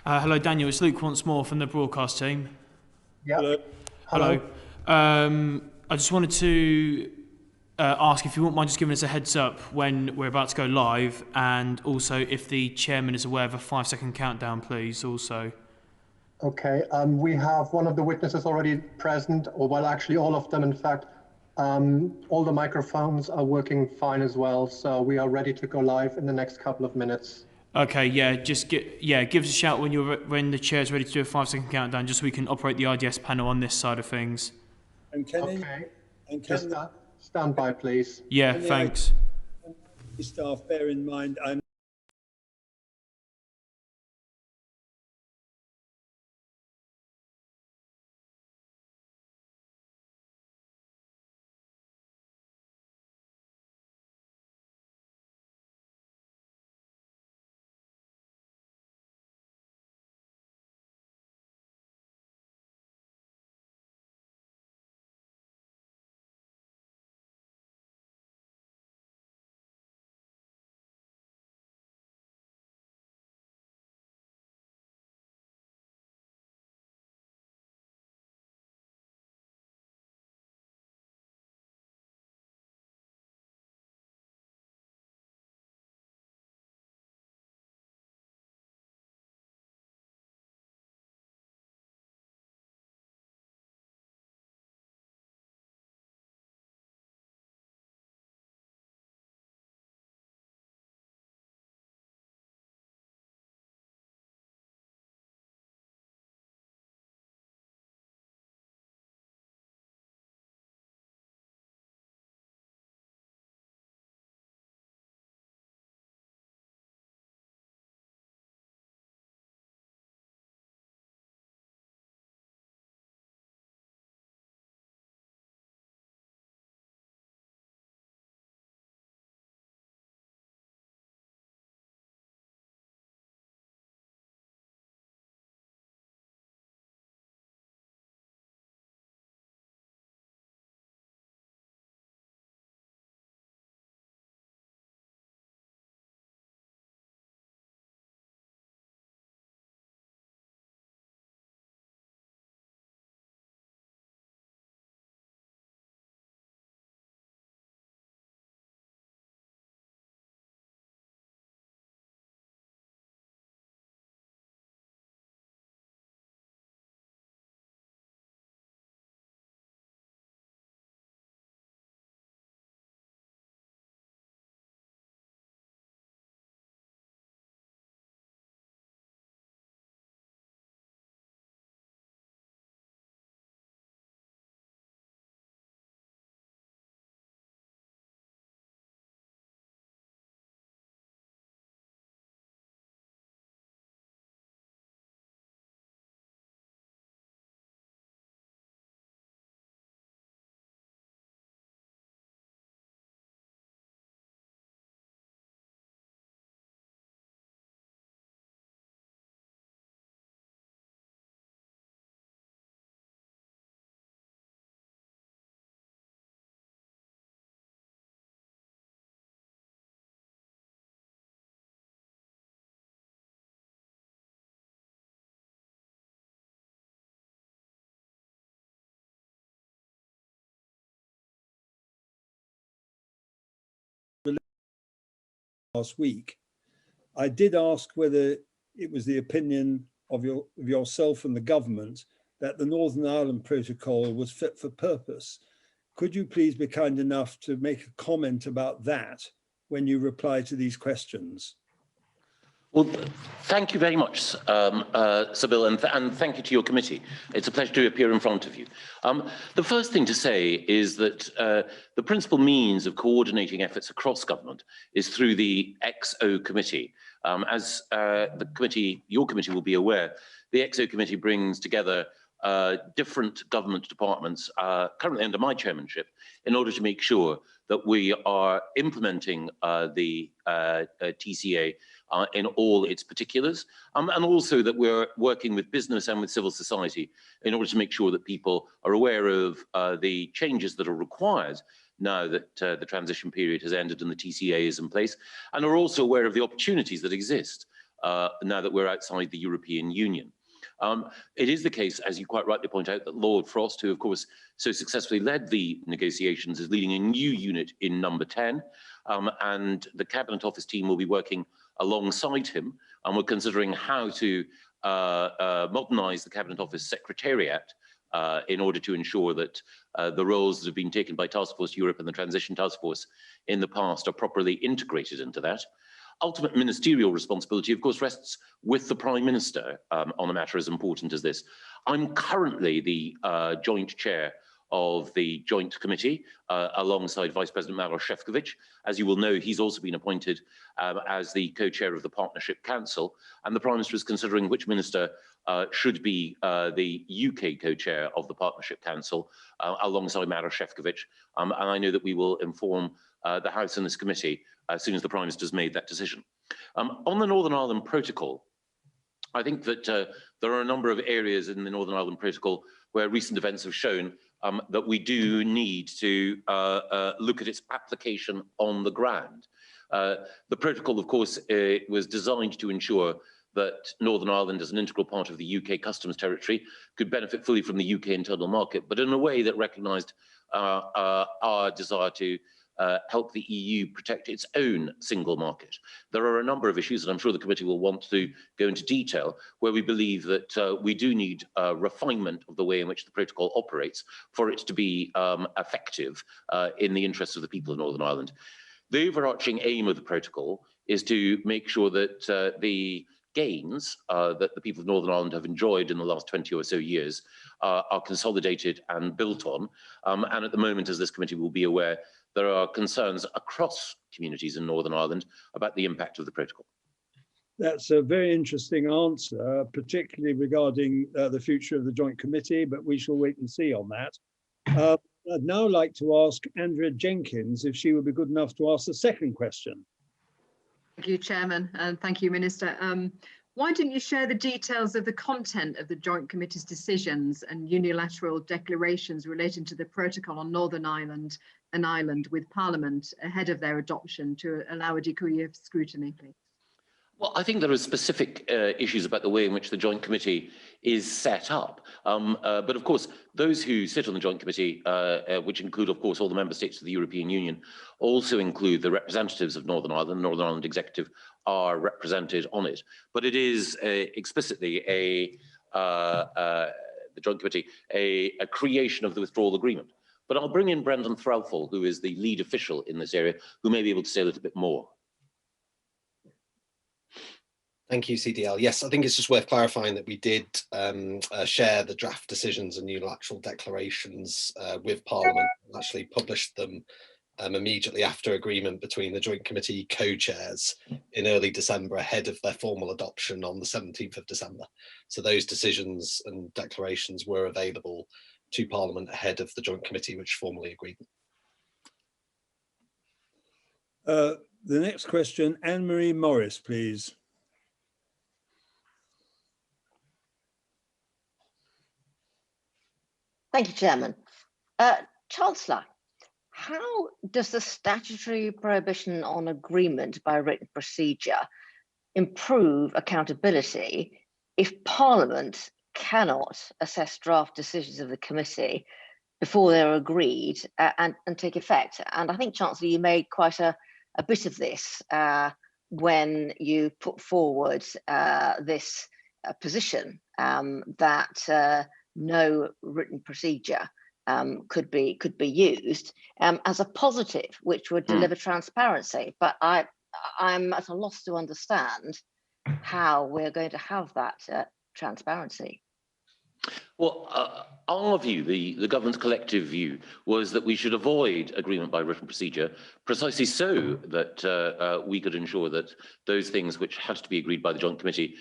Hello, Daniel. It's Luke once more from the broadcast team. Yeah. Hello. Hello. I just wanted to ask if you wouldn't mind just giving us a heads up when we're about to go live, and also if the chairman is aware of a 5-second countdown, please. Also. Okay. We have one of the witnesses already present, or well, actually all of them, in fact. All the microphones are working fine as well, so we are ready to go live in the next couple of minutes. Okay, yeah, give us a shout when the chair's ready to do a 5-second countdown, just so we can operate the IDS panel on this side of things. And can Okay. and Just can stand by, please. Yeah, can thanks. the staff bear in mind I'm last week. I did ask whether it was the opinion of yourself and the government that the Northern Ireland Protocol was fit for purpose. Could you please be kind enough to make a comment about that when you reply to these questions? Well, thank you very much, Sir Bill, and thank you to your committee. It's a pleasure to appear in front of you. The first thing to say is that the principal means of coordinating efforts across government is through the XO committee. As your committee will be aware, the XO committee brings together different government departments currently under my chairmanship in order to make sure that we are implementing the TCA in all its particulars, and also that we're working with business and with civil society in order to make sure that people are aware of the changes that are required now that the transition period has ended and the TCA is in place, and are also aware of the opportunities that exist now that we're outside the European Union. It is the case, as you quite rightly point out, that Lord Frost, who of course so successfully led the negotiations, is leading a new unit in number 10, and the Cabinet Office team will be working alongside him, and we're considering how to modernise the Cabinet Office Secretariat in order to ensure that the roles that have been taken by Task Force Europe and the Transition Task Force in the past are properly integrated into that. Ultimate ministerial responsibility, of course, rests with the Prime Minister on a matter as important as this. I'm currently the joint chair of the Joint Committee alongside Vice President Maroš Šefčovič. As you will know, he's also been appointed as the co-chair of the Partnership Council, and the Prime Minister is considering which minister should be the UK co-chair of the Partnership Council alongside Maroš Šefčovič, and I know that we will inform the House and this committee as soon as the Prime Minister has made that decision. On the Northern Ireland Protocol, I think that there are a number of areas in the Northern Ireland Protocol where recent events have shown that we do need to look at its application on the ground. The protocol, of course, was designed to ensure that Northern Ireland, as an integral part of the UK customs territory, could benefit fully from the UK internal market, but in a way that recognised our desire to help the EU protect its own single market. There are a number of issues, and I'm sure the committee will want to go into detail, where we believe that we do need refinement of the way in which the protocol operates for it to be effective in the interests of the people of Northern Ireland. The overarching aim of the protocol is to make sure that the gains that the people of Northern Ireland have enjoyed in the last 20 or so years are consolidated and built on. And at the moment, as this committee will be aware, there are concerns across communities in Northern Ireland about the impact of the protocol. That's a very interesting answer, particularly regarding the future of the Joint Committee, but we shall wait and see on that. I'd now like to ask Andrea Jenkins if she would be good enough to ask the second question. Thank you, Chairman, and thank you, Minister. Why didn't you share the details of the content of the Joint Committee's decisions and unilateral declarations relating to the protocol on Northern Ireland and Ireland with Parliament ahead of their adoption to allow a degree of scrutiny, please? Well, I think there are specific issues about the way in which the Joint Committee is set up. But of course, those who sit on the Joint Committee, which include, of course, all the member states of the European Union, also include the representatives of Northern Ireland. The Northern Ireland Executive are represented on it. But it is explicitly the Joint Committee, a creation of the withdrawal agreement. But I'll bring in Brendan Threlfall, who is the lead official in this area, who may be able to say a little bit more. Thank you, CDL. Yes, I think it's just worth clarifying that we did share the draft decisions and unilateral declarations with Parliament, and actually published them immediately after agreement between the Joint Committee co-chairs in early December, ahead of their formal adoption on the 17th of December. So those decisions and declarations were available to Parliament ahead of the Joint Committee, which formally agreed. The next question, Anne-Marie Morris, please. Thank you, Chairman. Chancellor, how does the statutory prohibition on agreement by written procedure improve accountability if Parliament cannot assess draft decisions of the committee before they're agreed and take effect? And I think, Chancellor, you made quite a bit of this when you put forward this position that no written procedure could be used as a positive, which would deliver transparency. But I'm at a loss to understand how we're going to have that transparency. Well, our view, the government's collective view, was that we should avoid agreement by written procedure, precisely so that we could ensure that those things which had to be agreed by the Joint Committee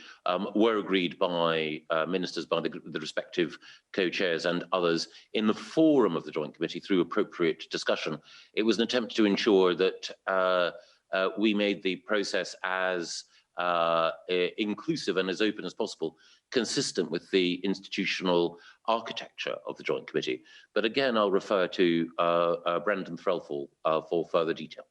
were agreed by ministers, by the respective co-chairs and others in the forum of the Joint Committee through appropriate discussion. It was an attempt to ensure that we made the process as inclusive and as open as possible, consistent with the institutional architecture of the Joint Committee. But again, I'll refer to Brendan Threlfall for further detail.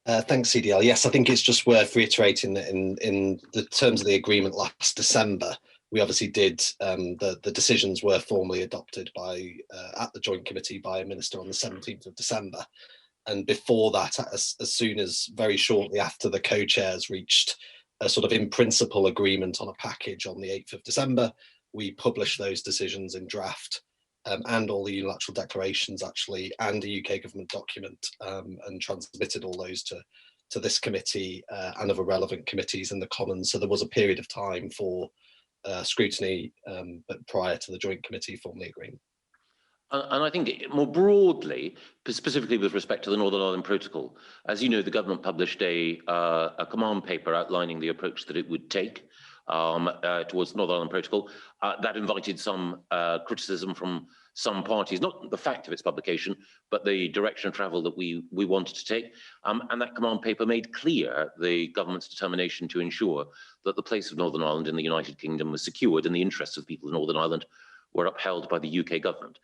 Thanks, CDL. Yes, I think it's just worth reiterating that in the terms of the agreement last December, we obviously did, the decisions were formally adopted by at the Joint Committee by a minister on the 17th of December. And before that, as soon as very shortly after the co-chairs reached a sort of in principle agreement on a package on the 8th of December, we published those decisions in draft and all the unilateral declarations actually, and a UK government document, and transmitted all those to this committee and other relevant committees in the Commons. So there was a period of time for scrutiny, but prior to the Joint Committee formally agreeing. And I think more broadly, specifically with respect to the Northern Ireland Protocol, as you know, the government published a command paper outlining the approach that it would take towards the Northern Ireland Protocol. That invited some criticism from some parties, not the fact of its publication, but the direction of travel that we wanted to take. And that command paper made clear the government's determination to ensure that the place of Northern Ireland in the United Kingdom was secured and the interests of people in Northern Ireland were upheld by the UK government.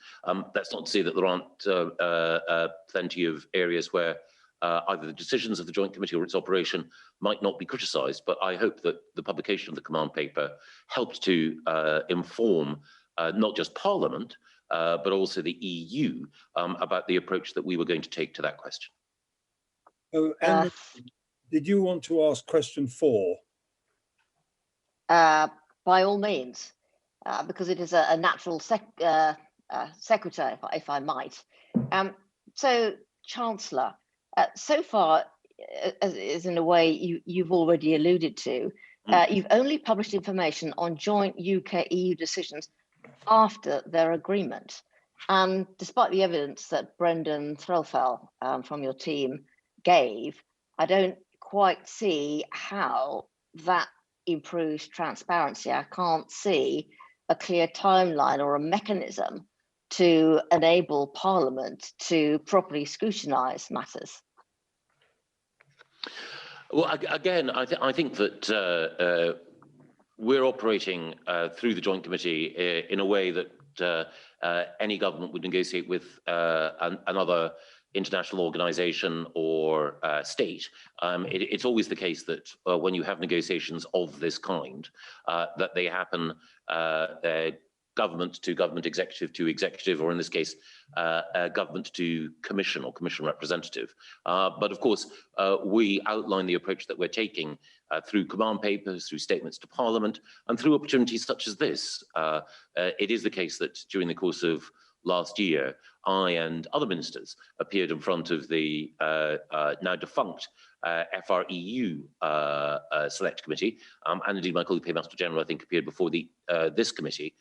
That's not to say that there aren't plenty of areas where either the decisions of the Joint Committee or its operation might not be criticised, but I hope that the publication of the command paper helped to inform not just Parliament, but also the EU about the approach that we were going to take to that question. Oh, and did you want to ask question 4? By all means. Because it is a natural sequitur, if I might. So, Chancellor, so far, as in a way you've already alluded to, you've only published information on joint UK-EU decisions after their agreement. And despite the evidence that Brendan Threlfell from your team gave, I don't quite see how that improves transparency. I can't see a clear timeline or a mechanism to enable Parliament to properly scrutinise matters. Well, again, I think that we're operating through the Joint Committee in a way that any government would negotiate with another international organisation or state. It's always the case that when you have negotiations of this kind, that they happen government to government, executive to executive, or in this case, government to commission or commission representative. But of course, we outline the approach that we're taking through command papers, through statements to Parliament, and through opportunities such as this. It is the case that during the course of last year, I and other ministers appeared in front of the now defunct FREU Select Committee, and indeed my colleague Paymaster General, I think, appeared before this committee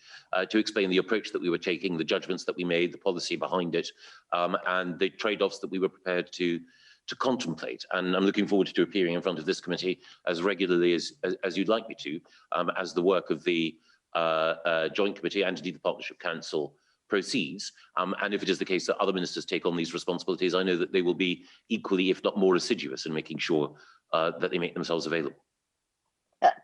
to explain the approach that we were taking, the judgments that we made, the policy behind it, and the trade-offs that we were prepared to contemplate. And I'm looking forward to appearing in front of this committee as regularly as you'd like me to, as the work of the Joint Committee and indeed the Partnership Council proceeds. And if it is the case that other ministers take on these responsibilities, I know that they will be equally, if not more, assiduous in making sure that they make themselves available.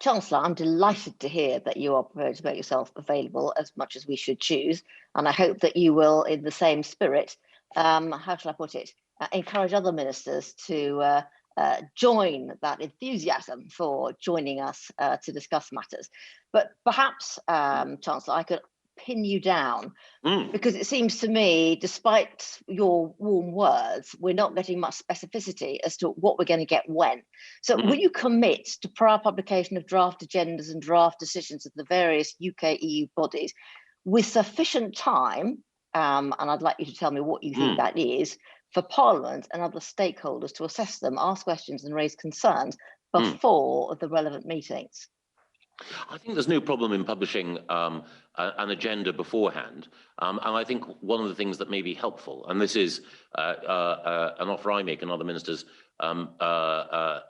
Chancellor, I'm delighted to hear that you are prepared to make yourself available as much as we should choose. And I hope that you will, in the same spirit, how shall I put it, encourage other ministers to join that enthusiasm for joining us to discuss matters. But perhaps, Chancellor, I could pin you down, because it seems to me, despite your warm words, we're not getting much specificity as to what we're going to get when. So will you commit to prior publication of draft agendas and draft decisions of the various UK-EU bodies with sufficient time, and I'd like you to tell me what you think that is, for Parliament and other stakeholders to assess them, ask questions and raise concerns before the relevant meetings? I think there's no problem in publishing an agenda beforehand. And I think one of the things that may be helpful, and this is an offer I make and other ministers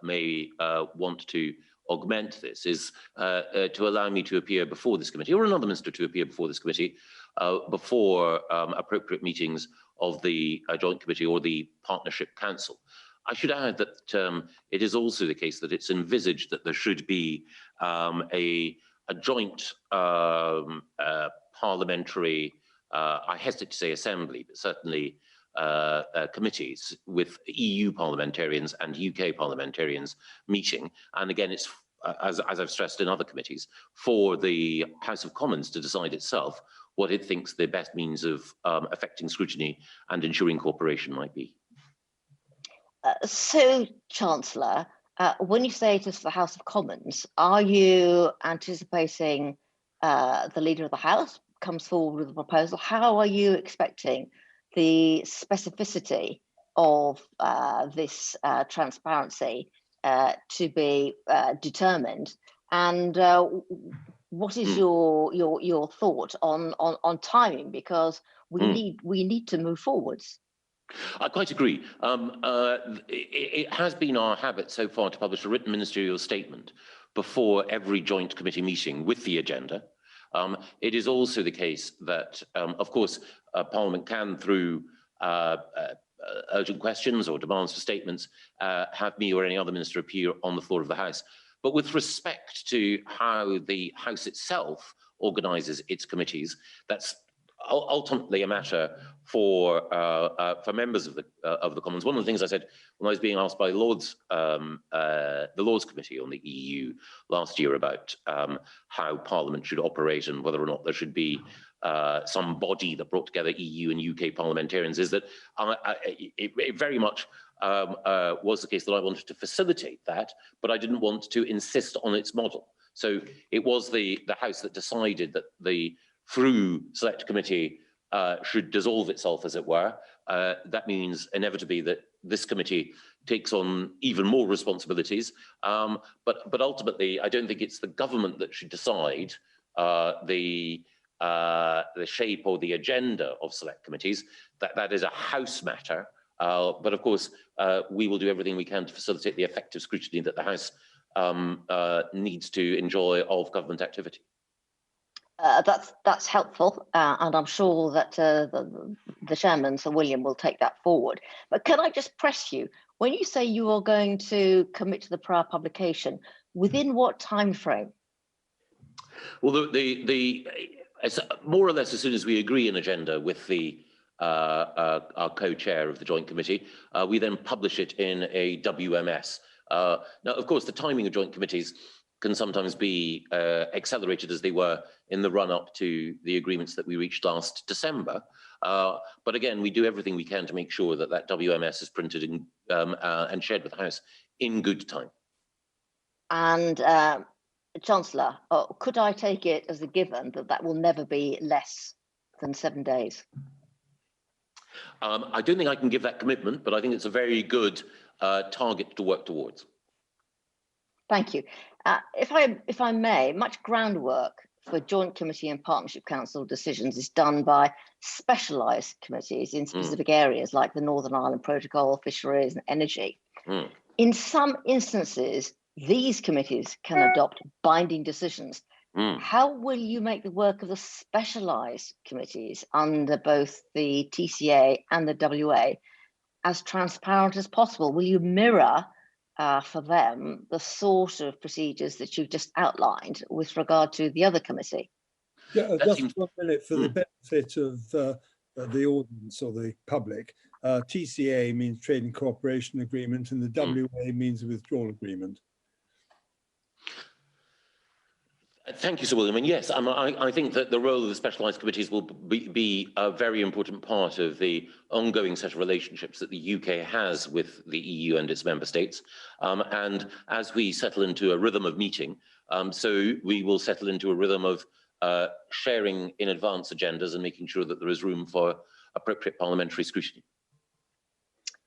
may want to augment this, is to allow me to appear before this committee, or another minister to appear before this committee, before appropriate meetings of the Joint Committee or the Partnership Council. I should add that it is also the case that it's envisaged that there should be a joint parliamentary, I hesitate to say assembly, but certainly committees with EU parliamentarians and UK parliamentarians meeting. And again, it's, as I've stressed in other committees, for the House of Commons to decide itself what it thinks the best means of affecting scrutiny and ensuring cooperation might be. So, Chancellor, when you say it is the House of Commons, are you anticipating the Leader of the House comes forward with a proposal? How are you expecting the specificity of this transparency to be determined? And what is your thought on timing? Because we need to move forwards. I quite agree. It has been our habit so far to publish a written ministerial statement before every joint committee meeting with the agenda. It is also the case that, of course, Parliament can, through urgent questions or demands for statements, have me or any other minister appear on the floor of the House. But with respect to how the House itself organises its committees, that's ultimately a matter for members of the Commons. One of the things I said when I was being asked by the Lords Committee on the EU last year about how Parliament should operate and whether or not there should be some body that brought together EU and UK parliamentarians is that it very much was the case that I wanted to facilitate that, but I didn't want to insist on its model. So it was the House that decided that the through select committee should dissolve itself, as it were. That means inevitably that this committee takes on even more responsibilities. But ultimately, I don't think it's the government that should decide the shape or the agenda of select committees. That is a House matter. But of course, we will do everything we can to facilitate the effective scrutiny that the House needs to enjoy of government activity. That's helpful, and I'm sure that the chairman, Sir William, will take that forward. But can I just press you, when you say you are going to commit to the prior publication, within what time frame? Well, more or less as soon as we agree an agenda with our co-chair of the Joint Committee, we then publish it in a WMS. Now, of course, the timing of joint committees can sometimes be accelerated as they were in the run-up to the agreements that we reached last December. But again, we do everything we can to make sure that that WMS is printed and shared with the House in good time. And Chancellor, could I take it as a given that that will never be less than 7 days? I don't think I can give that commitment, but I think it's a very good target to work towards. Thank you. If I may, much groundwork for Joint Committee and Partnership Council decisions is done by specialised committees in specific areas like the Northern Ireland Protocol, fisheries and energy. In some instances, these committees can adopt binding decisions. How will you make the work of the specialised committees under both the TCA and the WA as transparent as possible? Will you mirror for them the sort of procedures that you've just outlined with regard to the other committee? Yeah, just 1 minute for the benefit of the audience or the public. TCA means Trade and Cooperation Agreement, and the WA means a withdrawal agreement. Thank you, Sir William. And yes, I think that the role of the specialised committees will be a very important part of the ongoing set of relationships that the UK has with the EU and its member states. And as we settle into a rhythm of meeting, so we will settle into a rhythm of sharing in advance agendas and making sure that there is room for appropriate parliamentary scrutiny.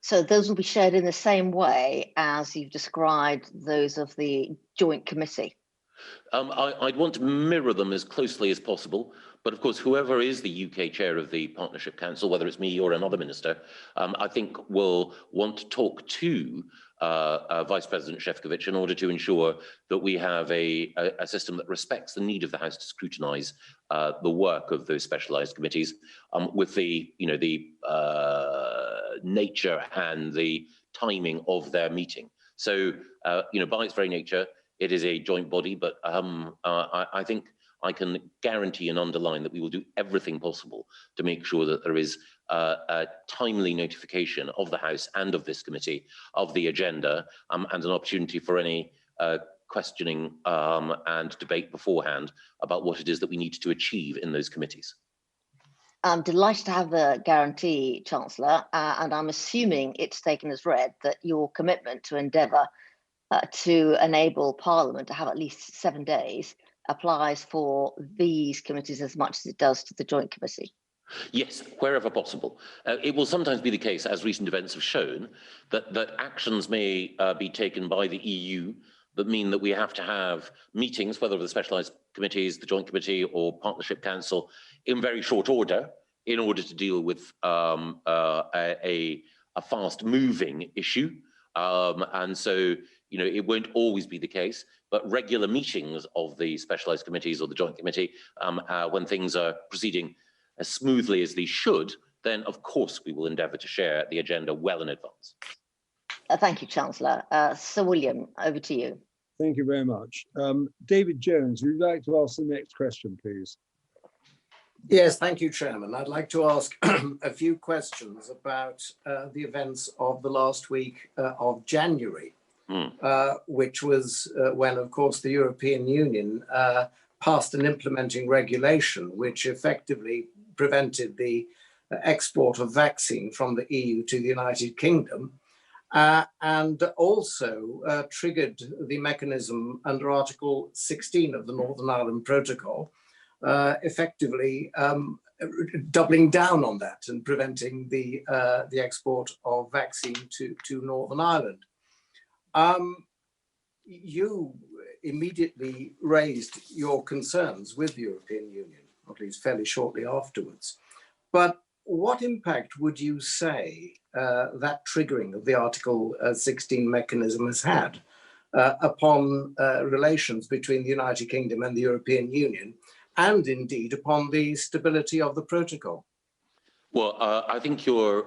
So those will be shared in the same way as you've described those of the Joint Committee? I'd want to mirror them as closely as possible, but of course, whoever is the UK chair of the Partnership Council, whether it's me or another minister, I think will want to talk to Vice President Šefčovič in order to ensure that we have a system that respects the need of the House to scrutinise the work of those specialised committees with the nature and the timing of their meeting. So, by its very nature, it is a joint body, but I think I can guarantee and underline that we will do everything possible to make sure that there is timely notification of the House and of this committee of the agenda, and an opportunity for any questioning and debate beforehand about what it is that we need to achieve in those committees. I'm delighted to have the guarantee, Chancellor, and I'm assuming it's taken as read that your commitment to endeavour to enable Parliament to have at least 7 days applies for these committees as much as it does to the Joint Committee. Yes, wherever possible. It will sometimes be the case, as recent events have shown, that actions may be taken by the EU that mean that we have to have meetings, whether of the specialised committees, the Joint Committee or Partnership Council, in very short order in order to deal with a fast-moving issue. And so, you know, it won't always be the case, but regular meetings of the specialised committees or the Joint Committee, when things are proceeding as smoothly as they should, then of course we will endeavour to share the agenda well in advance. Thank you, Chancellor. Sir William, over to you. Thank you very much. David Jones, would you like to ask the next question, please? Yes, thank you, Chairman. I'd like to ask a few questions about the events of the last week of January, which was when, of course, the European Union passed an implementing regulation which effectively prevented the export of vaccine from the EU to the United Kingdom, and also triggered the mechanism under Article 16 of the Northern Ireland Protocol, effectively doubling down on that and preventing the export of vaccine to Northern Ireland. You immediately raised your concerns with the European Union, at least fairly shortly afterwards. But what impact would you say that triggering of the Article 16 mechanism has had upon relations between the United Kingdom and the European Union, and indeed upon the stability of the protocol? Well, I think you're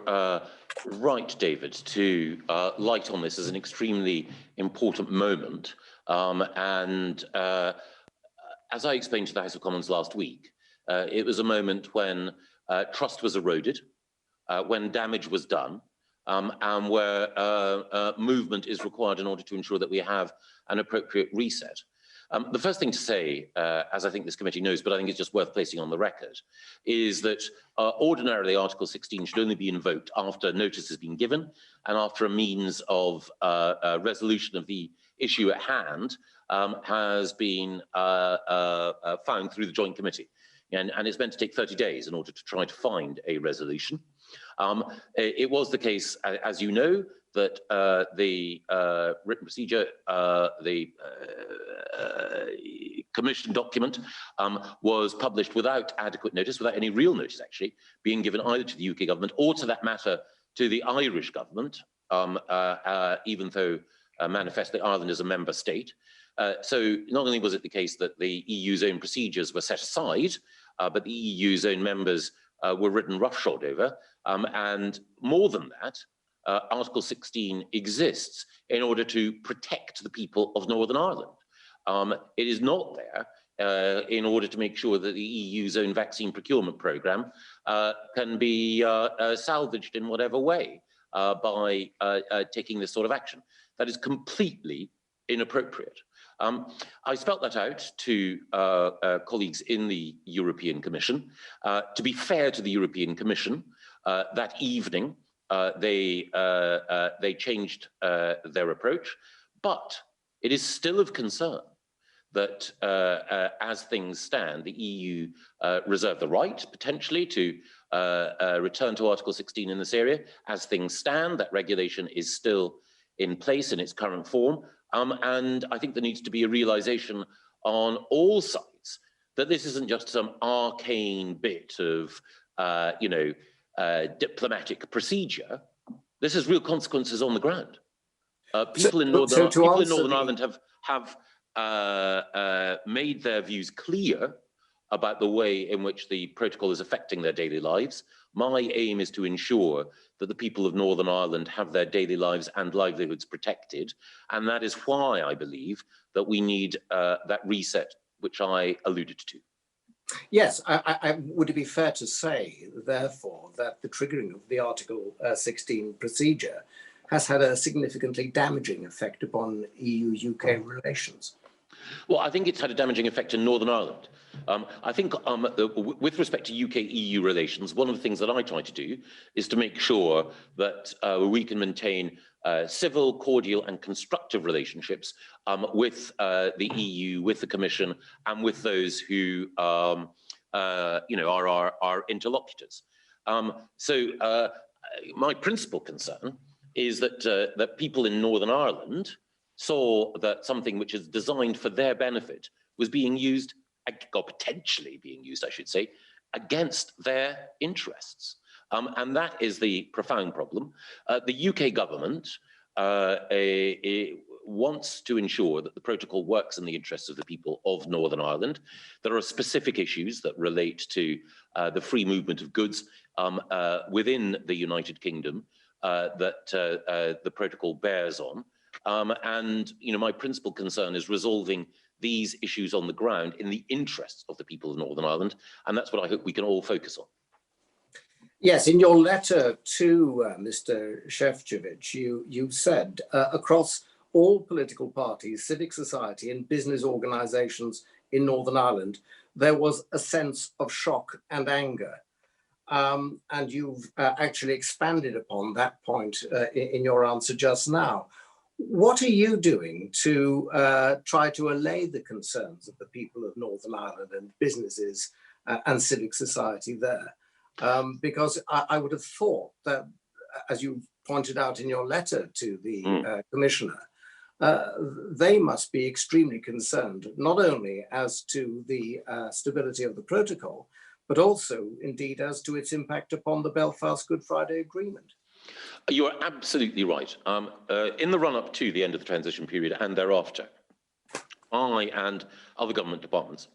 right, David, to light on this as an extremely important moment. And as I explained to the House of Commons last week, it was a moment when trust was eroded, when damage was done, and where movement is required in order to ensure that we have an appropriate reset. The first thing to say, as I think this committee knows, but I think it's just worth placing on the record, is that ordinarily Article 16 should only be invoked after notice has been given and after a means of resolution of the issue at hand has been found through the Joint Committee. And it's meant to take 30 days in order to try to find a resolution. It was the case, as you know, that the written procedure, the Commission document was published without adequate notice, without any real notice actually being given either to the UK government or, to that matter, to the Irish government, even though manifestly Ireland is a member state. So not only was it the case that the EU's own procedures were set aside, but the EU's own members were written roughshod over. And more than that, Article 16 exists in order to protect the people of Northern Ireland. It is not there in order to make sure that the EU's own vaccine procurement programme can be salvaged in whatever way by taking this sort of action. That is completely inappropriate. I spelt that out to colleagues in the European Commission. To be fair to the European Commission, that evening they changed their approach, but it is still of concern that as things stand, the EU reserve the right potentially to return to Article 16 in this area. As things stand, that regulation is still in place in its current form. And I think there needs to be a realization on all sides that this isn't just some arcane bit of, diplomatic procedure. This has real consequences on the ground. People in Northern Ireland have made their views clear about the way in which the protocol is affecting their daily lives. My aim is to ensure that the people of Northern Ireland have their daily lives and livelihoods protected. And that is why I believe that we need that reset, which I alluded to. Yes, would it be fair to say, therefore, that the triggering of the Article 16 procedure has had a significantly damaging effect upon EU-UK relations? Well, I think it's had a damaging effect in Northern Ireland. I think with respect to UK-EU relations, one of the things that I try to do is to make sure that we can maintain civil, cordial and constructive relationships with the EU, with the Commission and with those who are our interlocutors. My principal concern is that people in Northern Ireland saw that something which is designed for their benefit was being used, or potentially being used, I should say, against their interests. And that is the profound problem. The UK government wants to ensure that the protocol works in the interests of the people of Northern Ireland. There are specific issues that relate to the free movement of goods within the United Kingdom that the protocol bears on. And my principal concern is resolving these issues on the ground in the interests of the people of Northern Ireland, and that's what I hope we can all focus on. Yes, in your letter to Mr. Šefčovič, you said across all political parties, civic society and business organisations in Northern Ireland, there was a sense of shock and anger. And you've actually expanded upon that point in your answer just now. What are you doing to try to allay the concerns of the people of Northern Ireland and businesses and civic society there? Because I would have thought that, as you pointed out in your letter to the Commissioner, they must be extremely concerned, not only as to the stability of the protocol, but also indeed as to its impact upon the Belfast Good Friday Agreement. You are absolutely right. In the run-up to the end of the transition period and thereafter, I and other government departments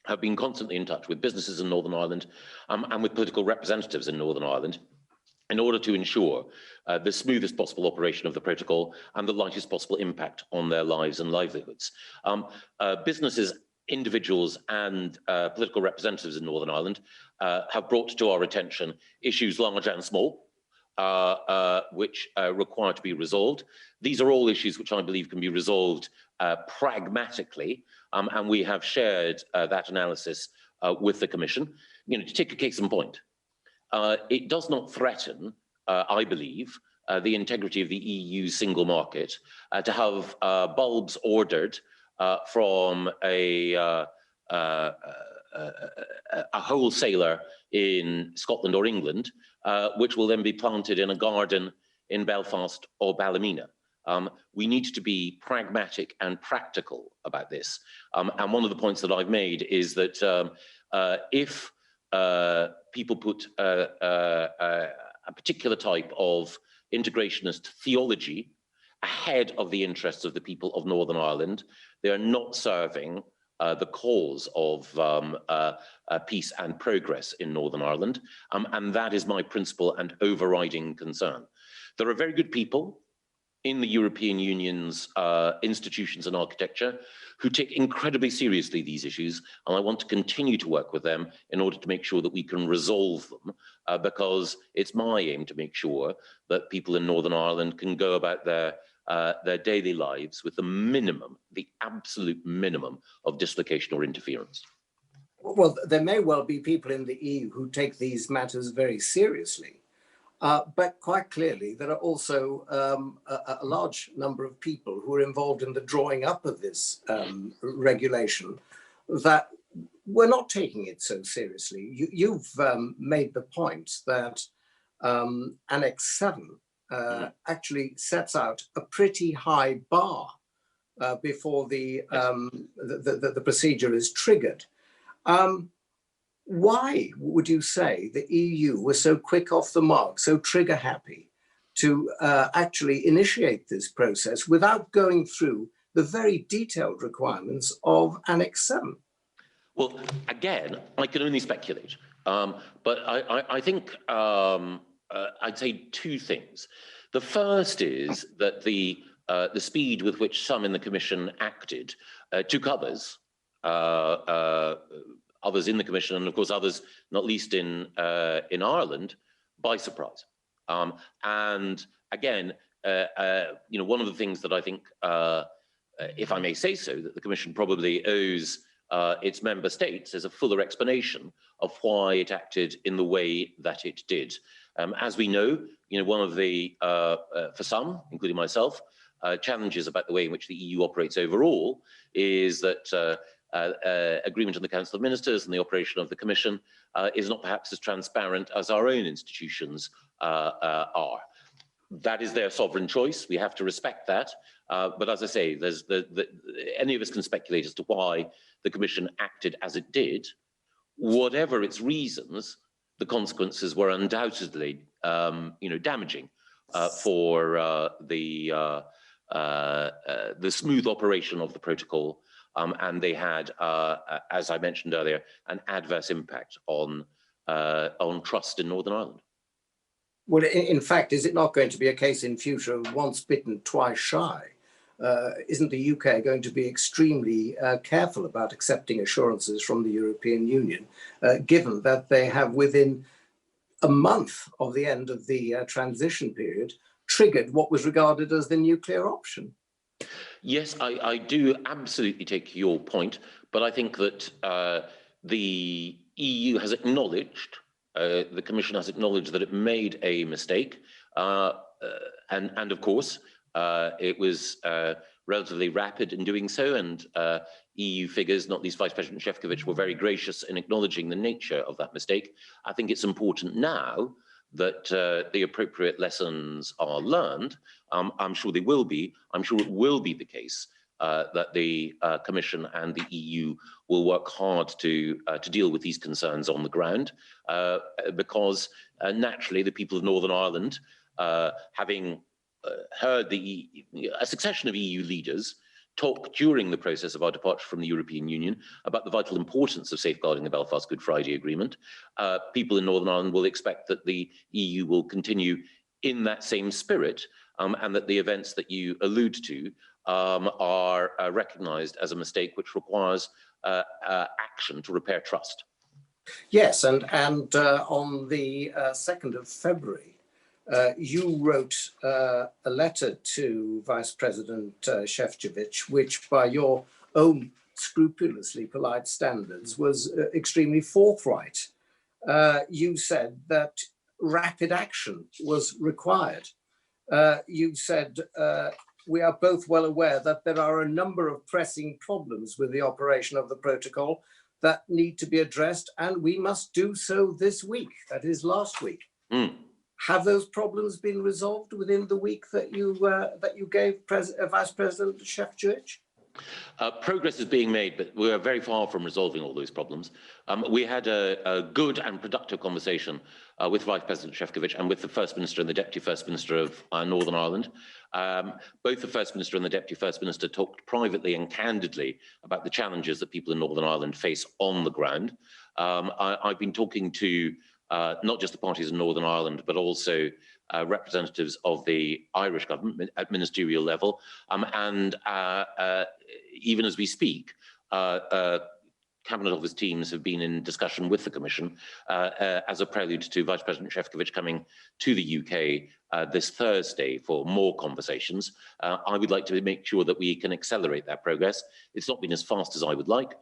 have been constantly in touch with businesses in Northern Ireland and with political representatives in Northern Ireland in order to ensure the smoothest possible operation of the protocol and the lightest possible impact on their lives and livelihoods. Businesses, individuals and political representatives in Northern Ireland have brought to our attention issues large and small, which require to be resolved. These are all issues which I believe can be resolved pragmatically, and we have shared that analysis with the Commission. To take a case in point, it does not threaten, I believe, the integrity of the EU single market to have bulbs ordered from a wholesaler in Scotland or England, which will then be planted in a garden in Belfast or Ballymena. We need to be pragmatic and practical about this. And one of the points that I've made is that if people put a particular type of integrationist theology ahead of the interests of the people of Northern Ireland, they are not serving the cause of peace and progress in Northern Ireland, and that is my principal and overriding concern. There are very good people in the European Union's institutions and architecture who take incredibly seriously these issues, and I want to continue to work with them in order to make sure that we can resolve them, because it's my aim to make sure that people in Northern Ireland can go about their daily lives with the minimum, the absolute minimum of dislocation or interference. Well, there may well be people in the EU who take these matters very seriously, but quite clearly there are also a large number of people who are involved in the drawing up of this regulation that were not taking it so seriously. You've made the point that Annex 7 actually sets out a pretty high bar before the procedure is triggered. Why would you say the EU was so quick off the mark, so trigger happy to actually initiate this process without going through the very detailed requirements of Annex 7? Well, again, I can only speculate, but I think I'd say two things. The first is that the speed with which some in the Commission acted took others, others in the Commission, and of course others, not least in Ireland, by surprise. And again, one of the things that I think, if I may say so, that the Commission probably owes its member states is a fuller explanation of why it acted in the way that it did. As we know, one of the, for some, including myself, challenges about the way in which the EU operates overall is that agreement in the Council of Ministers and the operation of the Commission is not perhaps as transparent as our own institutions are. That is their sovereign choice. We have to respect that. But as I say, any of us can speculate as to why the Commission acted as it did. Whatever its reasons, the consequences were undoubtedly, damaging for the smooth operation of the protocol, and they had, as I mentioned earlier, an adverse impact on trust in Northern Ireland. Well, in fact, is it not going to be a case in future of once bitten, twice shy? Isn't the UK going to be extremely careful about accepting assurances from the European Union, given that they have, within a month of the end of the transition period, triggered what was regarded as the nuclear option? Yes, I do absolutely take your point, but I think that the EU has acknowledged, the Commission has acknowledged that it made a mistake, and of course, it was relatively rapid in doing so, and EU figures, not least Vice President Šefčovič, were very gracious in acknowledging the nature of that mistake. I think it's important now that the appropriate lessons are learned. I'm sure they will be. I'm sure it will be the case that the Commission and the EU will work hard to deal with these concerns on the ground, because naturally the people of Northern Ireland, having heard a succession of EU leaders talk during the process of our departure from the European Union about the vital importance of safeguarding the Belfast Good Friday Agreement, people in Northern Ireland will expect that the EU will continue in that same spirit, and that the events that you allude to are recognised as a mistake which requires action to repair trust. Yes, and on the 2nd of February, you wrote a letter to Vice President Šefčovič, which by your own scrupulously polite standards was extremely forthright. You said that rapid action was required. You said, we are both well aware that there are a number of pressing problems with the operation of the protocol that need to be addressed, and we must do so this week, that is last week. Have those problems been resolved within the week that you gave Vice President Šefčovič? Progress is being made, but we are very far from resolving all those problems. We had a good and productive conversation with Vice President Šefčovič and with the First Minister and the Deputy First Minister of Northern Ireland. Both the First Minister and the Deputy First Minister talked privately and candidly about the challenges that people in Northern Ireland face on the ground. I've been talking to not just the parties in Northern Ireland, but also representatives of the Irish government at ministerial level. And even as we speak, Cabinet Office teams have been in discussion with the Commission as a prelude to Vice President Šefčovič coming to the UK this Thursday for more conversations. I would like to make sure that we can accelerate that progress. It's not been as fast as I would like,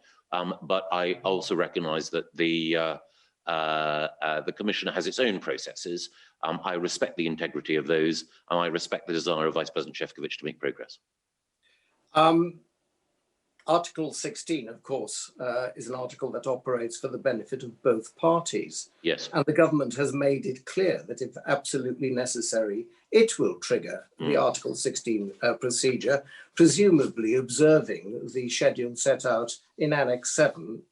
but I also recognise that the Commission has its own processes. I respect the integrity of those, and I respect the desire of Vice President Šefčovič to make progress. Article 16, of course, is an article that operates for the benefit of both parties. Yes. And the government has made it clear that if absolutely necessary, it will trigger the Article 16 procedure, presumably observing the schedule set out in Annex 7,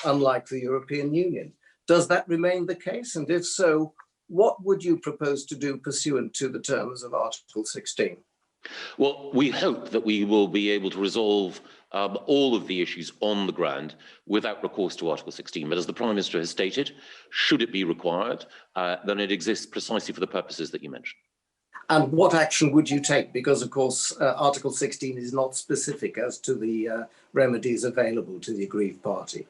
unlike the European Union. Does that remain the case? And if so, what would you propose to do pursuant to the terms of Article 16? Well, we hope that we will be able to resolve all of the issues on the ground without recourse to Article 16. But as the Prime Minister has stated, should it be required, then it exists precisely for the purposes that you mentioned. And what action would you take? Because, of course, Article 16 is not specific as to the remedies available to the aggrieved party.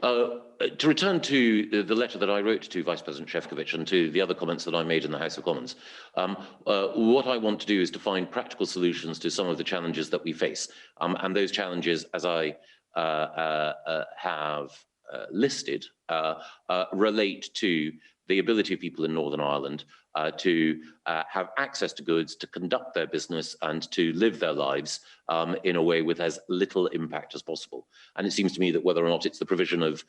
To return to the letter that I wrote to Vice President Šefčovič and to the other comments that I made in the House of Commons, what I want to do is to find practical solutions to some of the challenges that we face. And those challenges, as I have listed, relate to the ability of people in Northern Ireland to have access to goods, to conduct their business and to live their lives in a way with as little impact as possible. And it seems to me that whether or not it's the provision of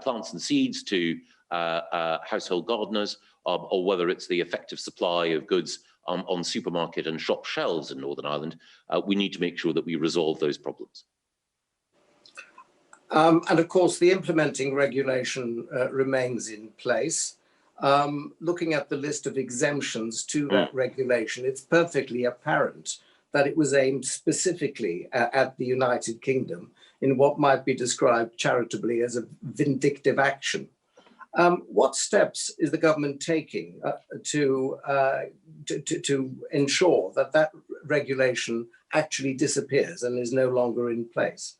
plants and seeds to household gardeners, or whether it's the effective supply of goods on supermarket and shop shelves in Northern Ireland, we need to make sure that we resolve those problems. And of course, the implementing regulation remains in place. Looking at the list of exemptions to that regulation, it's perfectly apparent that it was aimed specifically at the United Kingdom in what might be described charitably as a vindictive action. What steps is the government taking to ensure that that regulation actually disappears and is no longer in place?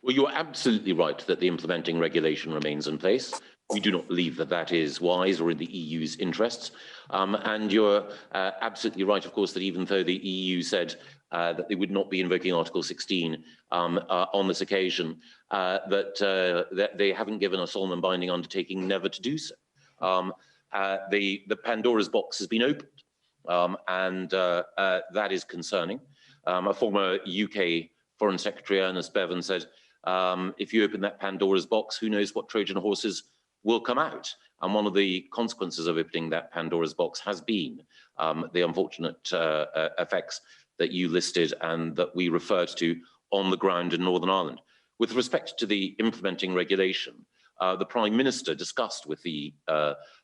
Well, you're absolutely right that the implementing regulation remains in place. We do not believe that that is wise or in the EU's interests. And you're absolutely right, of course, that even though the EU said that they would not be invoking Article 16 on this occasion, that they haven't given a solemn and binding undertaking never to do so. The Pandora's box has been opened, and that is concerning. A former UK Foreign Secretary Ernest Bevin said, if you open that Pandora's box, who knows what Trojan horses will come out. And one of the consequences of opening that Pandora's box has been the unfortunate effects that you listed and that we referred to on the ground in Northern Ireland. With respect to the implementing regulation, the Prime Minister discussed with the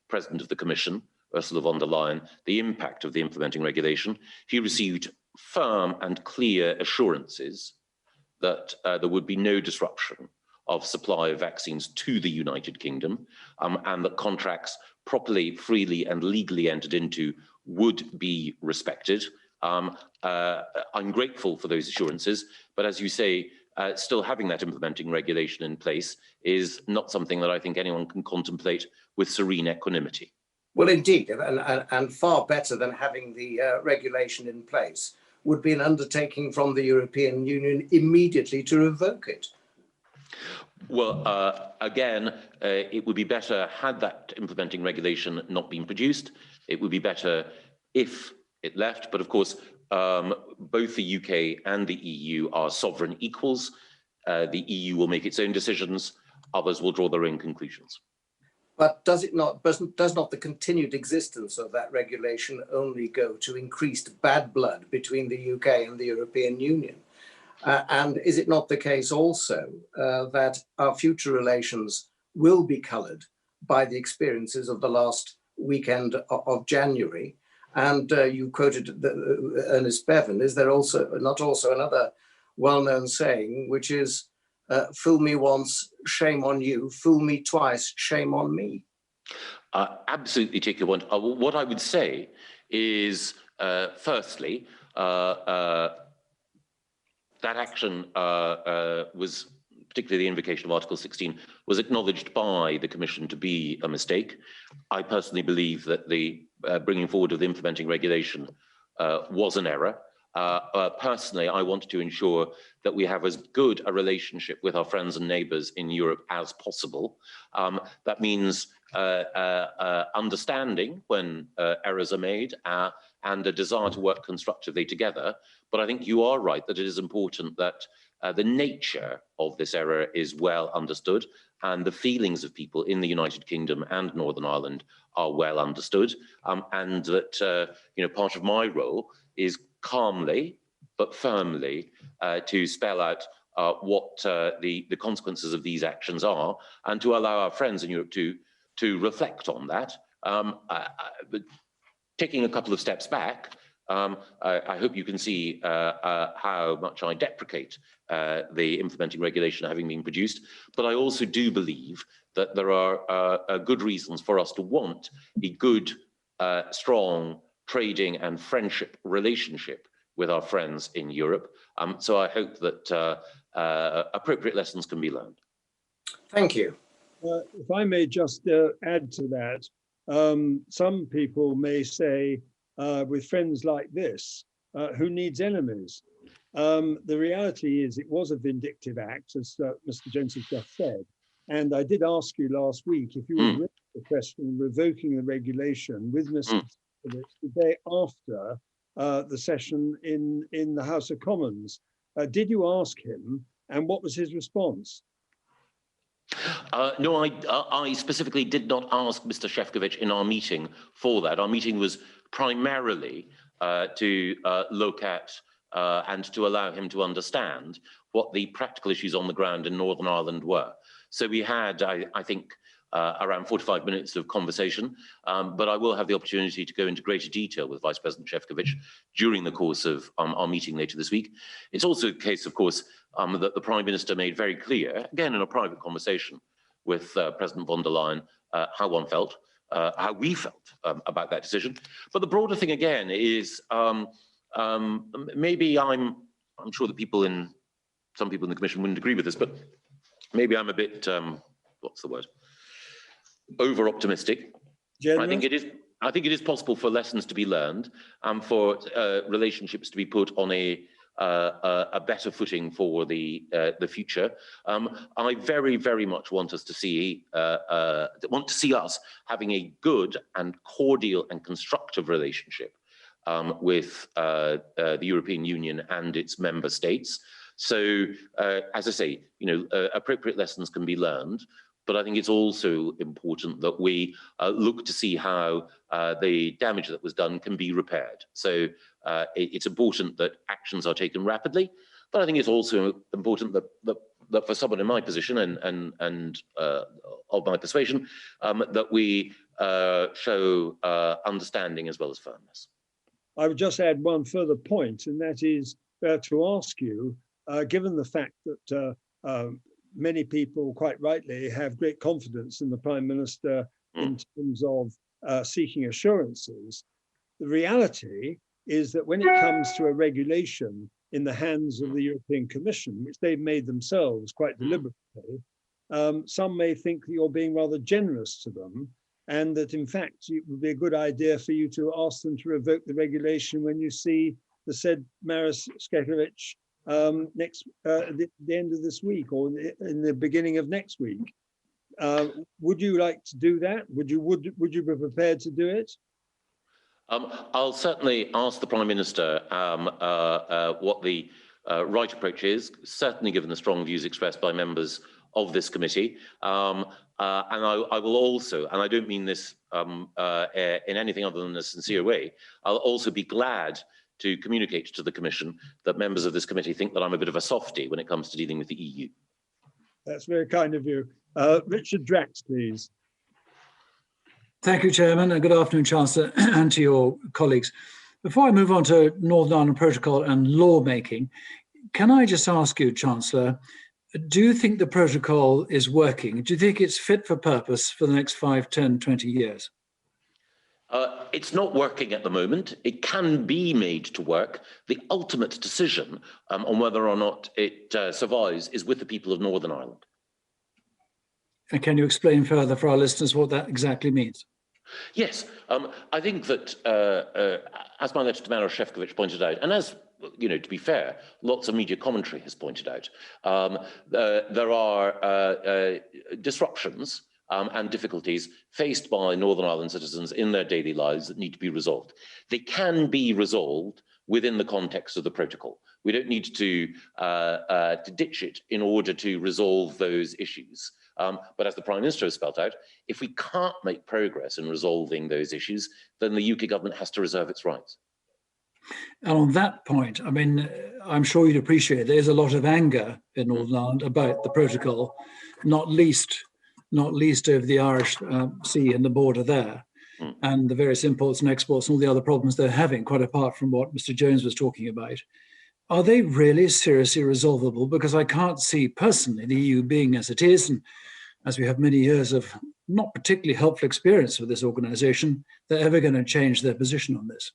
President of the Commission, Ursula von der Leyen, the impact of the implementing regulation. He received firm and clear assurances that there would be no disruption of supply of vaccines to the United Kingdom, and that contracts properly, freely and legally entered into would be respected. I'm grateful for those assurances, but as you say, still having that implementing regulation in place is not something that I think anyone can contemplate with serene equanimity. Well, indeed, and far better than having the regulation in place would be an undertaking from the European Union immediately to revoke it. Well, again, it would be better had that implementing regulation not been produced. It would be better if it left, but of course, both the UK and the EU are sovereign equals. The EU will make its own decisions, others will draw their own conclusions. But does not the continued existence of that regulation only go to increased bad blood between the UK and the European Union? And is it not the case also that our future relations will be coloured by the experiences of the last weekend of January? And you quoted Ernest Bevin. Is there not also another well-known saying, which is, fool me once, shame on you, fool me twice, shame on me? Absolutely take your point. What I would say is, firstly, that action was, particularly the invocation of Article 16, was acknowledged by the Commission to be a mistake. I personally believe that the bringing forward of the implementing regulation was an error. Personally, I want to ensure that we have as good a relationship with our friends and neighbours in Europe as possible. That means understanding when errors are made and a desire to work constructively together. But I think you are right that it is important that the nature of this error is well understood and the feelings of people in the United Kingdom and Northern Ireland are well understood, and that part of my role is calmly but firmly to spell out what the consequences of these actions are, and to allow our friends in Europe to reflect on that. But taking a couple of steps back, I hope you can see how much I deprecate the implementing regulation having been produced, but I also do believe that there are good reasons for us to want a good, strong trading and friendship relationship with our friends in Europe. So I hope that appropriate lessons can be learned. Thank you. If I may just add to that, some people may say, with friends like this, who needs enemies? The reality is it was a vindictive act, as Mr. Jones has just said. And I did ask you last week if you would raise the question of revoking the regulation with Mr. Šefčovič the day after the session in the House of Commons. Did you ask him, and what was his response? No, I specifically did not ask Mr. Šefčovič in our meeting for that. Our meeting was primarily to look at and to allow him to understand what the practical issues on the ground in Northern Ireland were. So we had, I think, around 45 minutes of conversation, but I will have the opportunity to go into greater detail with Vice President Šefčovič during the course of our meeting later this week. It's also a case, of course, that the Prime Minister made very clear, again in a private conversation with President von der Leyen, how one felt, how we felt about that decision. But the broader thing again is, maybe I'm sure that some people in the Commission wouldn't agree with this, but maybe I'm a bit, what's the word? Over optimistic. I think it is possible for lessons to be learned and for relationships to be put on a better footing for the future. I very, very much want us to see us having a good and cordial and constructive relationship with the European Union and its member states. So, as I say, appropriate lessons can be learned. But I think it's also important that we look to see how the damage that was done can be repaired. So it's important that actions are taken rapidly, but I think it's also important that for someone in my position and of my persuasion, that we show understanding as well as firmness. I would just add one further point, and that is to ask you, given the fact that many people, quite rightly, have great confidence in the Prime Minister in terms of seeking assurances. The reality is that when it comes to a regulation in the hands of the European Commission, which they've made themselves quite deliberately, some may think that you're being rather generous to them, and that in fact it would be a good idea for you to ask them to revoke the regulation when you see the said Maros Šefčovič at the end of this week or in the beginning of next week. Would you like to do that? Would you be prepared to do it? I'll certainly ask the Prime Minister what the right approach is, certainly given the strong views expressed by members of this committee. And I will also, and I don't mean this in anything other than a sincere way, I'll also be glad to communicate to the Commission that members of this committee think that I'm a bit of a softie when it comes to dealing with the EU. That's very kind of you. Richard Drax, please. Thank you, Chairman, and good afternoon, Chancellor, and to your colleagues. Before I move on to Northern Ireland Protocol and lawmaking, can I just ask you, Chancellor, do you think the protocol is working? Do you think it's fit for purpose for the next 5, 10, 20 years? It's not working at the moment. It can be made to work. The ultimate decision on whether or not it survives is with the people of Northern Ireland. And can you explain further for our listeners what that exactly means? Yes, I think that as my letter to Maros Šefčovič pointed out, and as to be fair, lots of media commentary has pointed out, there are disruptions and difficulties faced by Northern Ireland citizens in their daily lives that need to be resolved. They can be resolved within the context of the protocol. We don't need to ditch it in order to resolve those issues. But as the Prime Minister has spelled out, if we can't make progress in resolving those issues, then the UK government has to reserve its rights. And on that point, I mean, I'm sure you'd appreciate there's a lot of anger in Northern Ireland about the protocol, not least over the Irish Sea and the border there, and the various imports and exports and all the other problems they're having, quite apart from what Mr. Jones was talking about. Are they really seriously resolvable? Because I can't see personally the EU being as it is, and as we have many years of not particularly helpful experience with this organisation, they're ever going to change their position on this.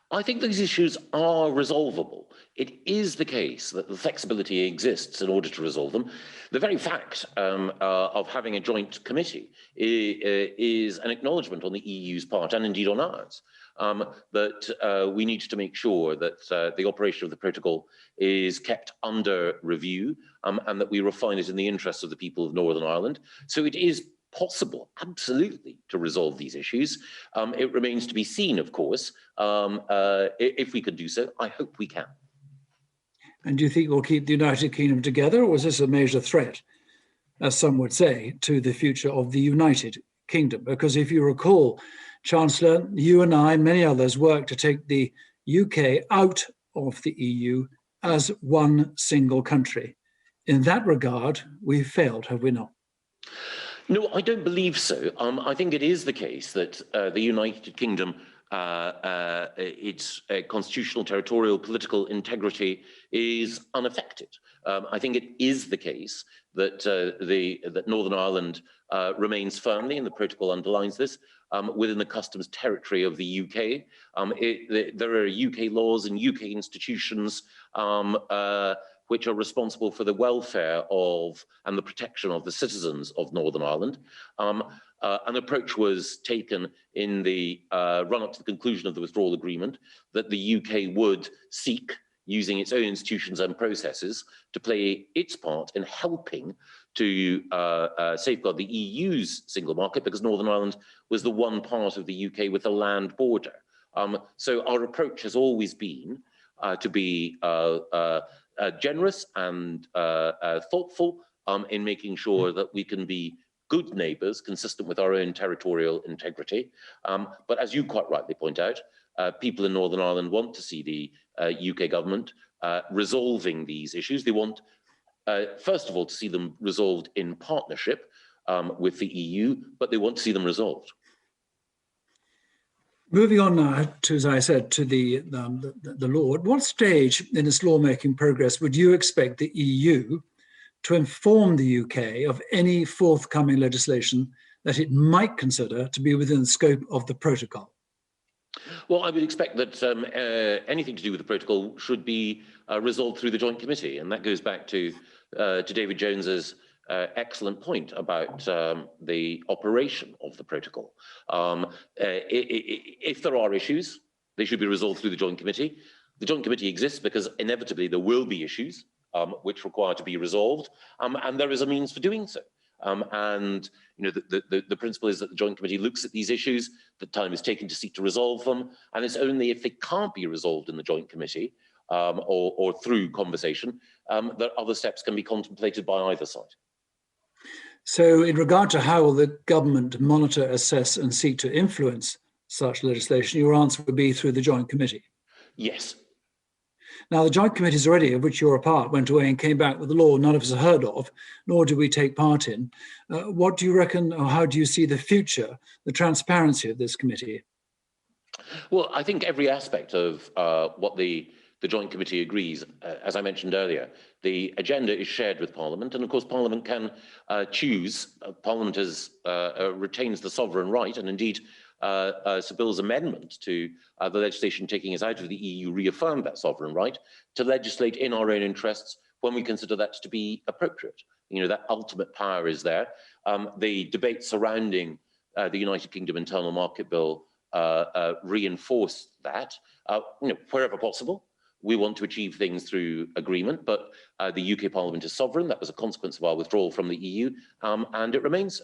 I think these issues are resolvable. It is the case that the flexibility exists in order to resolve them. The very fact of having a joint committee is an acknowledgement on the EU's part, and indeed on ours, that we need to make sure that the operation of the protocol is kept under review, and that we refine it in the interests of the people of Northern Ireland. So it is possible, absolutely, to resolve these issues. It remains to be seen, of course, if we can do so. I hope we can. And do you think we'll keep the United Kingdom together, or is this a major threat, as some would say, to the future of the United Kingdom? Because if you recall, Chancellor, you and I and many others worked to take the UK out of the EU as one single country. In that regard, we've failed, have we not? No, I don't believe so. I think it is the case that the United Kingdom, its constitutional, territorial, political integrity is unaffected. I think it is the case that that Northern Ireland remains firmly, and the protocol underlines this, within the customs territory of the UK. There are UK laws and UK institutions which are responsible for the welfare of and the protection of the citizens of Northern Ireland. An approach was taken in the run-up to the conclusion of the withdrawal agreement that the UK would seek, using its own institutions and processes, to play its part in helping to safeguard the EU's single market, because Northern Ireland was the one part of the UK with a land border. So our approach has always been to be generous and thoughtful in making sure that we can be good neighbours consistent with our own territorial integrity. But as you quite rightly point out, people in Northern Ireland want to see the UK government resolving these issues. They want, first of all, to see them resolved in partnership with the EU, but they want to see them resolved. Moving on now to, as I said, to the law. At what stage in its lawmaking progress would you expect the EU to inform the UK of any forthcoming legislation that it might consider to be within the scope of the protocol? Well, I would expect that anything to do with the protocol should be resolved through the Joint Committee, and that goes back to David Jones's excellent point about the operation of the protocol. If there are issues, they should be resolved through the Joint Committee. The Joint Committee exists because inevitably there will be issues which require to be resolved, and there is a means for doing so. And you know, the principle is that the Joint Committee looks at these issues, that time is taken to seek to resolve them, and it's only if they can't be resolved in the Joint Committee or through conversation that other steps can be contemplated by either side. So in regard to how will the government monitor, assess and seek to influence such legislation, your answer would be through the Joint Committee? Yes. Now, the Joint Committees already, of which you're a part, went away and came back with a law none of us have heard of, nor did we take part in. What do you reckon, or how do you see the future, the transparency of this committee? Well, I think every aspect of what the Joint Committee agrees, as I mentioned earlier, the agenda is shared with Parliament, and of course Parliament can choose. Parliament retains the sovereign right, and indeed Sir Bill's amendment to the legislation taking us out of the EU reaffirmed that sovereign right to legislate in our own interests when we consider that to be appropriate. You know, that ultimate power is there. The debate surrounding the United Kingdom Internal Market Bill reinforced that. You know, wherever possible, we want to achieve things through agreement, but the UK Parliament is sovereign. That was a consequence of our withdrawal from the EU, and it remains so.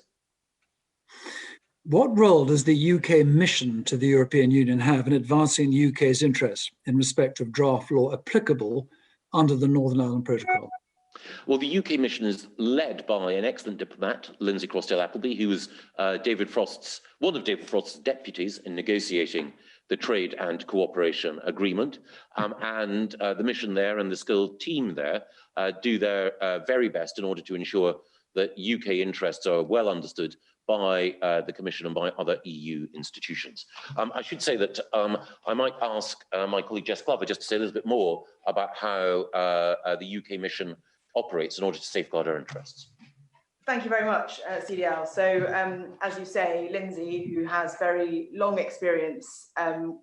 What role does the UK mission to the European Union have in advancing the UK's interests in respect of draft law applicable under the Northern Ireland Protocol? Well, the UK mission is led by an excellent diplomat, Lindsay Crossdale-Appleby, who was one of David Frost's deputies in negotiating the trade and cooperation agreement. And the mission there and the skilled team there do their very best in order to ensure that UK interests are well understood by the Commission and by other EU institutions. I should say that I might ask my colleague Jess Glover just to say a little bit more about how the UK mission operates in order to safeguard our interests. Thank you very much, CDL. So, as you say, Lindsay, who has very long experience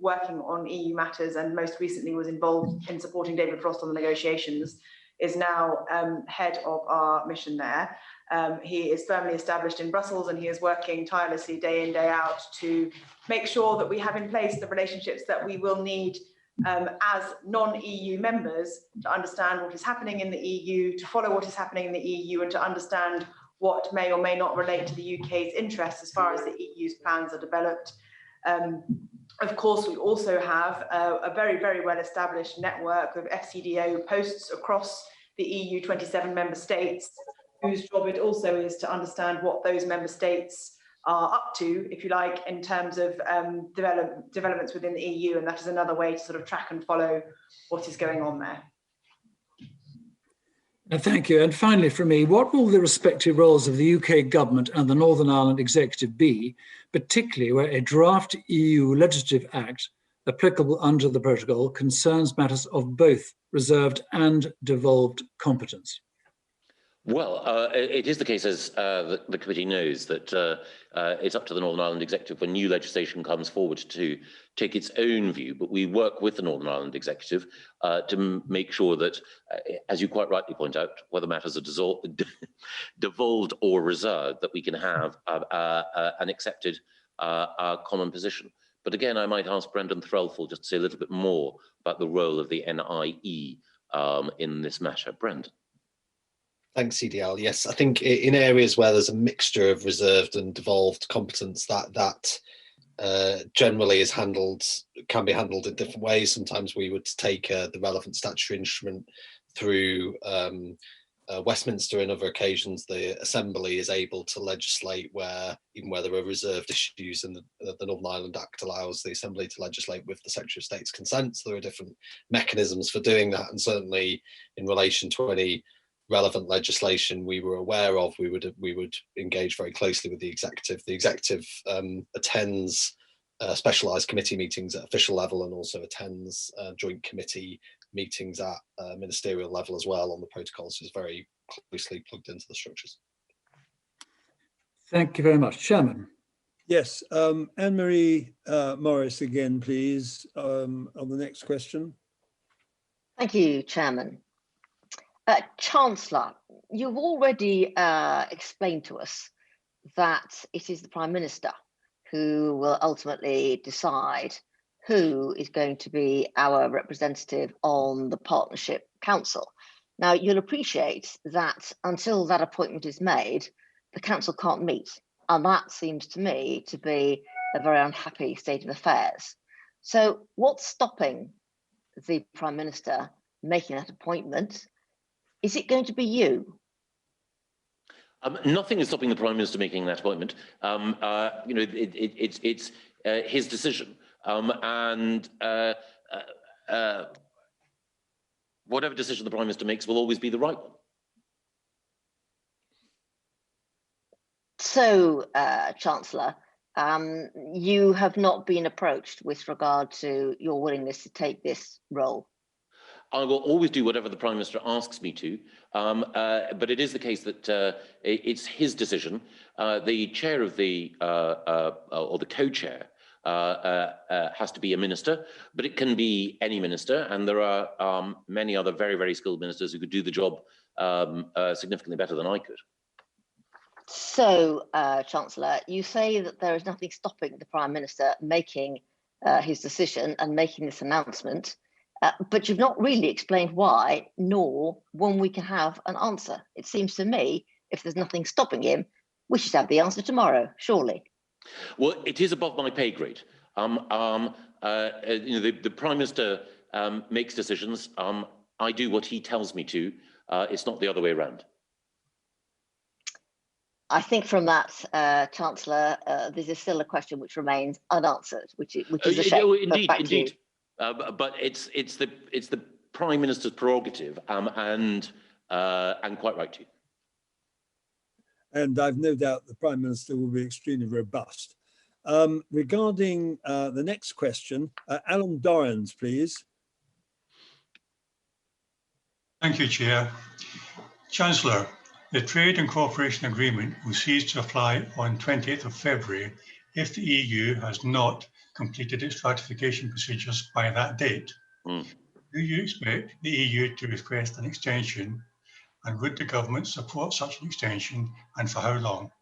working on EU matters and most recently was involved in supporting David Frost on the negotiations, is now head of our mission there. He is firmly established in Brussels and he is working tirelessly day in, day out to make sure that we have in place the relationships that we will need as non-EU members to understand what is happening in the EU, to follow what is happening in the EU, and to understand what may or may not relate to the UK's interests as far as the EU's plans are developed. Of course, we also have a very, very well-established network of FCDO posts across the EU 27 member states, whose job it also is to understand what those member states are up to, if you like, in terms of developments within the EU, and that is another way to sort of track and follow what is going on there. Thank you. And finally, for me, what will the respective roles of the UK government and the Northern Ireland Executive be, particularly where a draft EU legislative act applicable under the protocol concerns matters of both reserved and devolved competence? Well, it is the case, as the committee knows, that it's up to the Northern Ireland Executive when new legislation comes forward to take its own view, but we work with the Northern Ireland Executive to make sure that, as you quite rightly point out, whether matters are devolved or reserved, that we can have an accepted common position. But again, I might ask Brendan Threlfall just to say a little bit more about the role of the NIE in this matter. Brendan. Thanks, CDL. Yes, I think in areas where there's a mixture of reserved and devolved competence, that generally is can be handled in different ways. Sometimes we would take the relevant statutory instrument through Westminster. In other occasions, the Assembly is able to legislate even where there are reserved issues, and the Northern Ireland Act allows the Assembly to legislate with the Secretary of State's consent. So there are different mechanisms for doing that, and certainly in relation to any relevant legislation we were aware of, we would engage very closely with the executive. The executive attends specialised committee meetings at official level and also attends joint committee meetings at ministerial level as well on the protocols. So it's very closely plugged into the structures. Thank you very much. Chairman. Yes, Anne-Marie Morris again, please, on the next question. Thank you, Chairman. Chancellor, you've already explained to us that it is the Prime Minister who will ultimately decide who is going to be our representative on the Partnership Council. Now, you'll appreciate that until that appointment is made, the Council can't meet. And that seems to me to be a very unhappy state of affairs. So what's stopping the Prime Minister making that appointment? Is it going to be you? Nothing is stopping the Prime Minister making that appointment. It's his decision, and whatever decision the Prime Minister makes will always be the right one. So, Chancellor, you have not been approached with regard to your willingness to take this role? I will always do whatever the Prime Minister asks me to, but it is the case that it's his decision. The chair of the, or the co-chair, has to be a minister, but it can be any minister, and there are many other very, very skilled ministers who could do the job significantly better than I could. So, Chancellor, you say that there is nothing stopping the Prime Minister making his decision and making this announcement. But you've not really explained why, nor when we can have an answer. It seems to me, if there's nothing stopping him, we should have the answer tomorrow, surely. Well, it is above my pay grade. The Prime Minister makes decisions. I do what he tells me to. It's not the other way around. I think from that, Chancellor, this is still a question which remains unanswered, which is a shame. Indeed. But it's the Prime Minister's prerogative, and quite right too. And I've no doubt the Prime Minister will be extremely robust. Regarding the next question, Alan Dorrans, please. Thank you, Chair. Chancellor, The Trade and Cooperation Agreement will cease to apply on 28th of February if the EU has not completed its ratification procedures by that date. Do you expect the EU to request an extension, and would the government support such an extension, and for how long?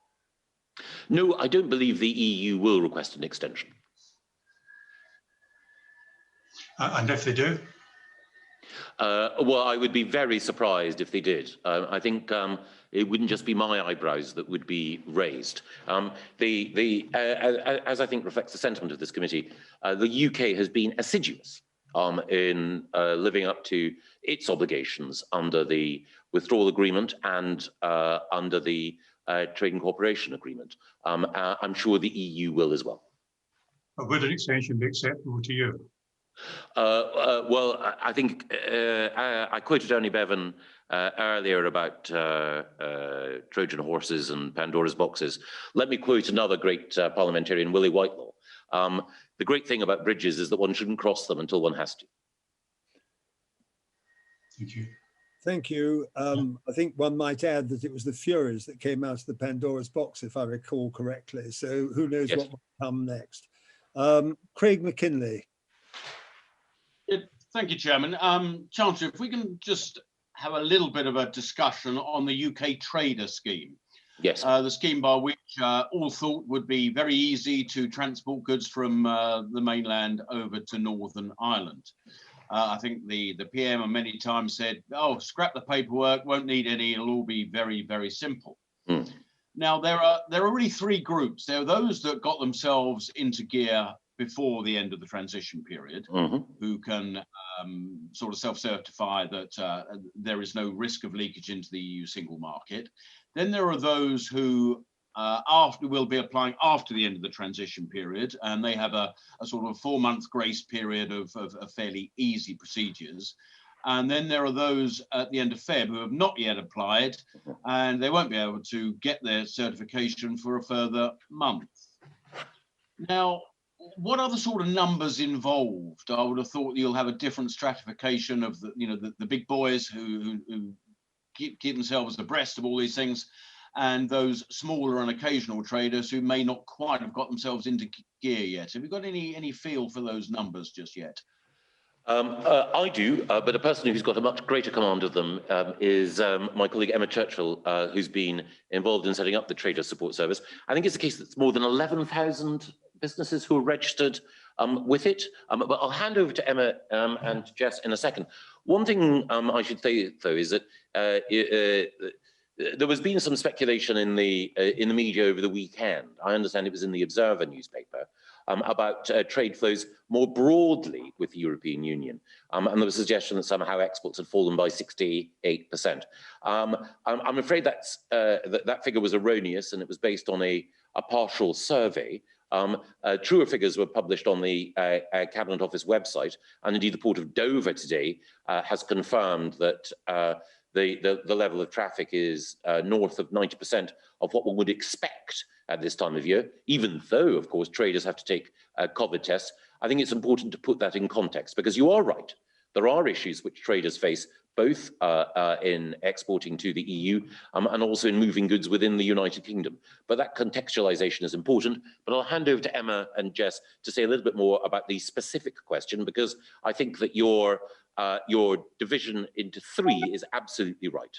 No, I don't believe the EU will request an extension. And if they do? Well, I would be very surprised if they did. I think it wouldn't just be my eyebrows that would be raised. As I think reflects the sentiment of this committee, the UK has been assiduous in living up to its obligations under the withdrawal agreement and under the Trade and Cooperation Agreement. I'm sure the EU will as well. But would an extension be acceptable to you? Well, I think I quoted Ernie Bevan earlier about Trojan horses and Pandora's boxes. Let me quote another great parliamentarian, Willie Whitelaw. The great thing about bridges is that one shouldn't cross them until one has to. Thank you. Thank you. I think one might add that it was the Furies that came out of the Pandora's box, if I recall correctly. So who knows what will come next. Craig McKinley. Thank you, Chairman. Chancellor, if we can just have a little bit of a discussion on the UK trader scheme. Yes. The scheme by which all thought would be very easy to transport goods from the mainland over to Northern Ireland. I think the PM many times said, oh, scrap the paperwork, won't need any, it'll all be very, very simple. Now, there are really three groups. There are those that got themselves into gear before the end of the transition period, who can sort of self-certify that there is no risk of leakage into the EU single market. Then there are those who will be applying after the end of the transition period, and they have a sort of 4-month grace period of fairly easy procedures. And then there are those at the end of Feb who have not yet applied, and they won't be able to get their certification for a further month. Now, what are the sort of numbers involved? I would have thought you'll have a different stratification of the big boys who keep themselves abreast of all these things, and those smaller and occasional traders who may not quite have got themselves into gear yet. Have you got any feel for those numbers just yet? I do, but a person who's got a much greater command of them is my colleague Emma Churchill, who's been involved in setting up the Trader Support Service. I think it's the case that it's more than 11,000 businesses who are registered with it. But I'll hand over to Emma and Jess in a second. One thing I should say, though, is that there has been some speculation in the media over the weekend. I understand it was in the Observer newspaper about trade flows more broadly with the European Union. And there was a suggestion that somehow exports had fallen by 68%. I'm afraid that figure was erroneous, and it was based on a partial survey. Truer figures were published on the Cabinet Office website, and indeed the Port of Dover today has confirmed that the level of traffic is north of 90% of what one would expect at this time of year, even though, of course, traders have to take COVID tests. I think it's important to put that in context, because you are right. There are issues which traders face, both in exporting to the EU and also in moving goods within the United Kingdom. But that contextualization is important. But I'll hand over to Emma and Jess to say a little bit more about the specific question, because I think that your division into three is absolutely right.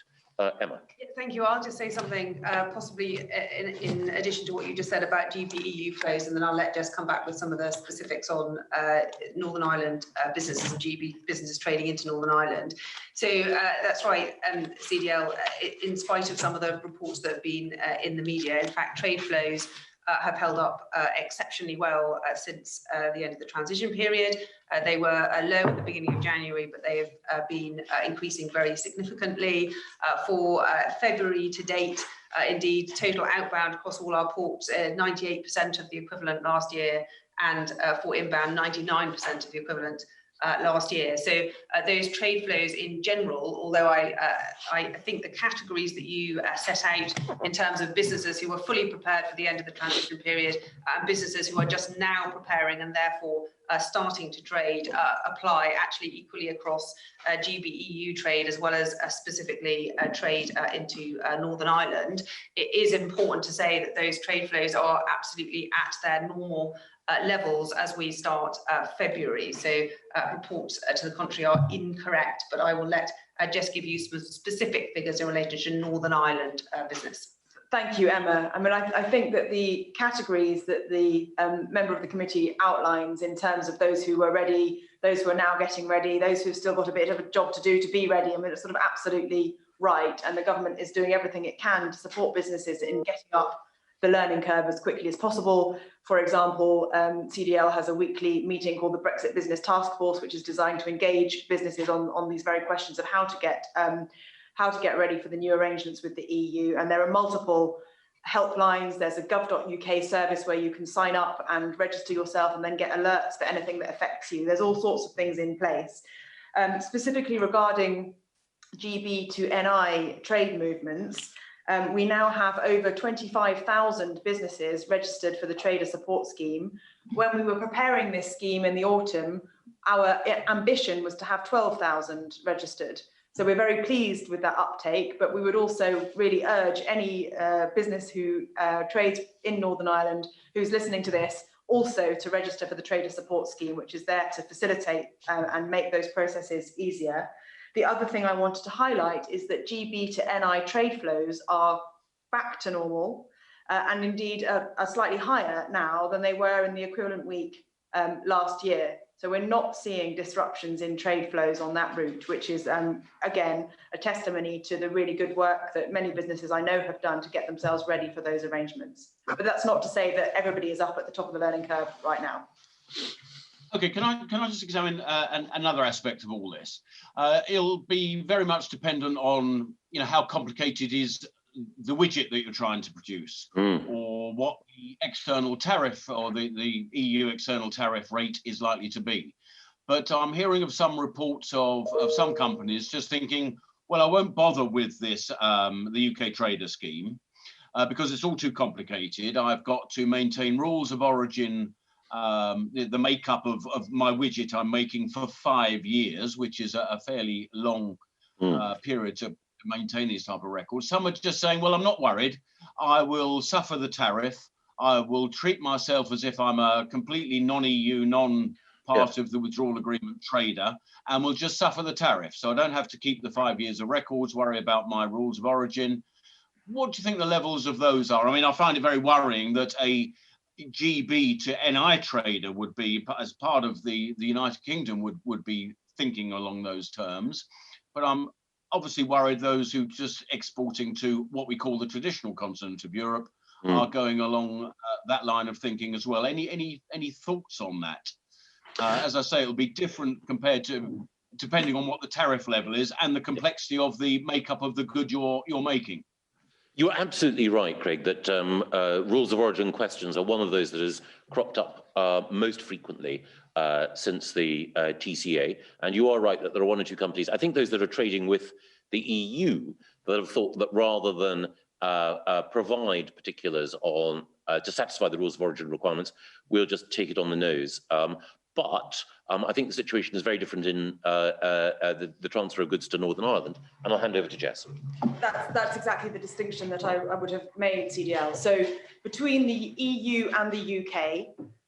Emma. Thank you. I'll just say something possibly in addition to what you just said about GB-EU flows, and then I'll let Jess come back with some of the specifics on Northern Ireland businesses and GB businesses trading into Northern Ireland. So that's right, CDL, in spite of some of the reports that have been in the media, in fact, trade flows have held up exceptionally well since the end of the transition period. They were low at the beginning of January, but they have been increasing very significantly. For February to date, indeed, total outbound across all our ports, 98% of the equivalent last year, and for inbound, 99% of the equivalent. last year. So those trade flows in general, although I think the categories that you set out in terms of businesses who are fully prepared for the end of the transition period and businesses who are just now preparing and therefore starting to trade apply actually equally across GB-EU trade as well as specifically trade into Northern Ireland. It is important to say that those trade flows are absolutely at their normal levels as we start February. So reports to the contrary are incorrect, but I will let Jess give you some specific figures in relation to Northern Ireland business. Thank you, Emma. I mean, I think that the categories that the member of the committee outlines in terms of those who were ready, those who are now getting ready, those who've still got a bit of a job to do to be ready, I mean, it's sort of absolutely right. And the government is doing everything it can to support businesses in getting up the learning curve as quickly as possible. For example, CDL has a weekly meeting called the Brexit Business Task Force, which is designed to engage businesses on these very questions of how to get ready for the new arrangements with the EU. And there are multiple helplines. There's a gov.uk service where you can sign up and register yourself and then get alerts for anything that affects you. There's all sorts of things in place. Specifically regarding GB to NI trade movements, we now have over 25,000 businesses registered for the Trader Support Scheme. When we were preparing this scheme in the autumn, our ambition was to have 12,000 registered. So we're very pleased with that uptake, but we would also really urge any business who trades in Northern Ireland who's listening to this also to register for the Trader Support Scheme, which is there to facilitate and make those processes easier. The other thing I wanted to highlight is that GB to NI trade flows are back to normal and indeed are slightly higher now than they were in the equivalent week last year. So we're not seeing disruptions in trade flows on that route, which is, again, a testimony to the really good work that many businesses I know have done to get themselves ready for those arrangements. But that's not to say that everybody is up at the top of the learning curve right now. Okay, can I just examine another aspect of all this? It'll be very much dependent on how complicated is the widget that you're trying to produce, or what the external tariff or the EU external tariff rate is likely to be. But I'm hearing of some reports of some companies just thinking, well, I won't bother with this, the UK trader scheme, because it's all too complicated. I've got to maintain rules of origin, the makeup of my widget I'm making for 5 years, which is a fairly long period to maintain these type of records. Some are just saying, well, I'm not worried. I will suffer the tariff. I will treat myself as if I'm a completely non-EU, non-part of the withdrawal agreement trader, and will just suffer the tariff. So I don't have to keep the 5 years of records, worry about my rules of origin. What do you think the levels of those are? I mean, I find it very worrying that a GB to NI trader would be, as part of the United Kingdom, would be thinking along those terms. But I'm obviously worried those who just exporting to what we call the traditional continent of Europe are going along that line of thinking as well. Any thoughts on that? As I say, it'll be different compared to, depending on what the tariff level is and the complexity of the makeup of the good you're making. You're absolutely right, Craig, that rules of origin questions are one of those that has cropped up most frequently since the TCA. And you are right that there are one or two companies, I think those that are trading with the EU, that have thought that rather than provide particulars on to satisfy the rules of origin requirements, we'll just take it on the nose. But I think the situation is very different in the transfer of goods to Northern Ireland. And I'll hand over to Jess. That's exactly the distinction that I would have made, CDL. So between the EU and the UK,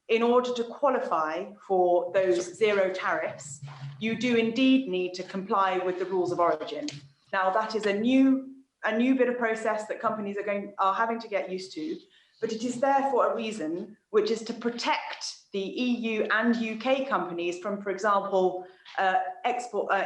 in order to qualify for those zero tariffs, you do indeed need to comply with the rules of origin. Now, that is a new bit of process that companies are having to get used to, but it is there for a reason, which is to protect the EU and UK companies from, for example,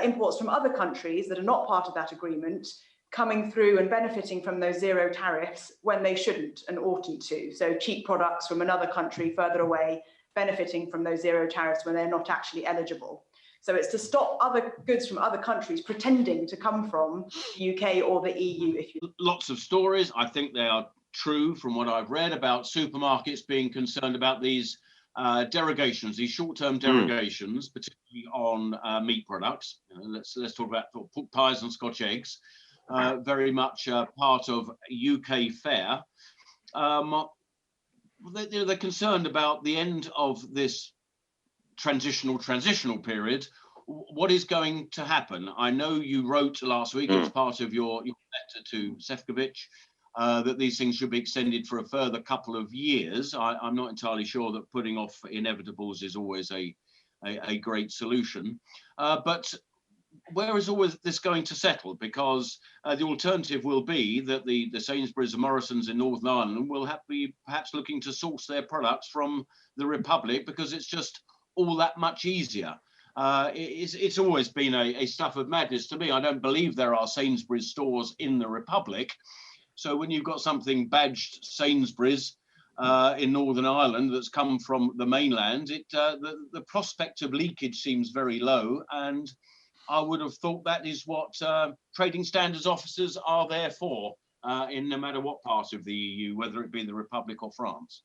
imports from other countries that are not part of that agreement coming through and benefiting from those zero tariffs when they shouldn't and oughtn't to. So cheap products from another country further away benefiting from those zero tariffs when they're not actually eligible. So it's to stop other goods from other countries pretending to come from the UK or the EU. Lots of stories, I think they are true from what I've read, about supermarkets being concerned about these derogations, these short-term derogations, particularly on meat products. Let's talk about pork pies and Scotch eggs. Very much part of UK fare. They're concerned about the end of this transitional period. What is going to happen? I know you wrote last week as part of your letter to Šefčovič that these things should be extended for a further couple of years. I'm not entirely sure that putting off inevitables is always a great solution. But where is all this going to settle? Because the alternative will be that the Sainsbury's and Morrisons in Northern Ireland will have to be perhaps looking to source their products from the Republic because it's just all that much easier. It's always been a stuff of madness to me. I don't believe there are Sainsbury's stores in the Republic. So when you've got something badged Sainsbury's in Northern Ireland that's come from the mainland, the prospect of leakage seems very low. And I would have thought that is what trading standards officers are there for in no matter what part of the EU, whether it be the Republic or France.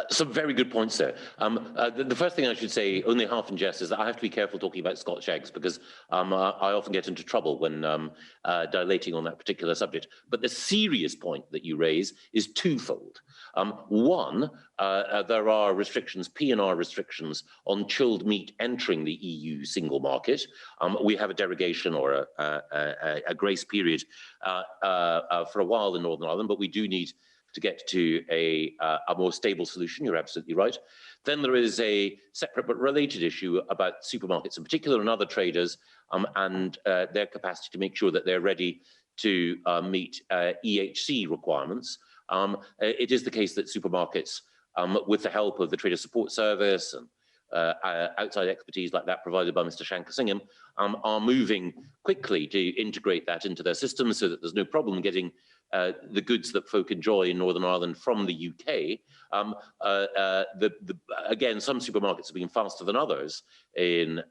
Some very good points there. The first thing I should say, only half in jest, is that I have to be careful talking about Scotch eggs because I often get into trouble when dilating on that particular subject. But the serious point that you raise is twofold. One, there are restrictions, P&R restrictions on chilled meat entering the EU single market. We have a derogation or a grace period for a while in Northern Ireland, but we do need to get to a more stable solution. You're absolutely right. Then there is a separate but related issue about supermarkets in particular and other traders and their capacity to make sure that they're ready to meet EHC requirements. It is the case that supermarkets, with the help of the Trader Support Service and outside expertise like that provided by Mr. Shankasingham, are moving quickly to integrate that into their systems so that there's no problem getting the goods that folk enjoy in Northern Ireland from the UK. Again, some supermarkets have been faster than others in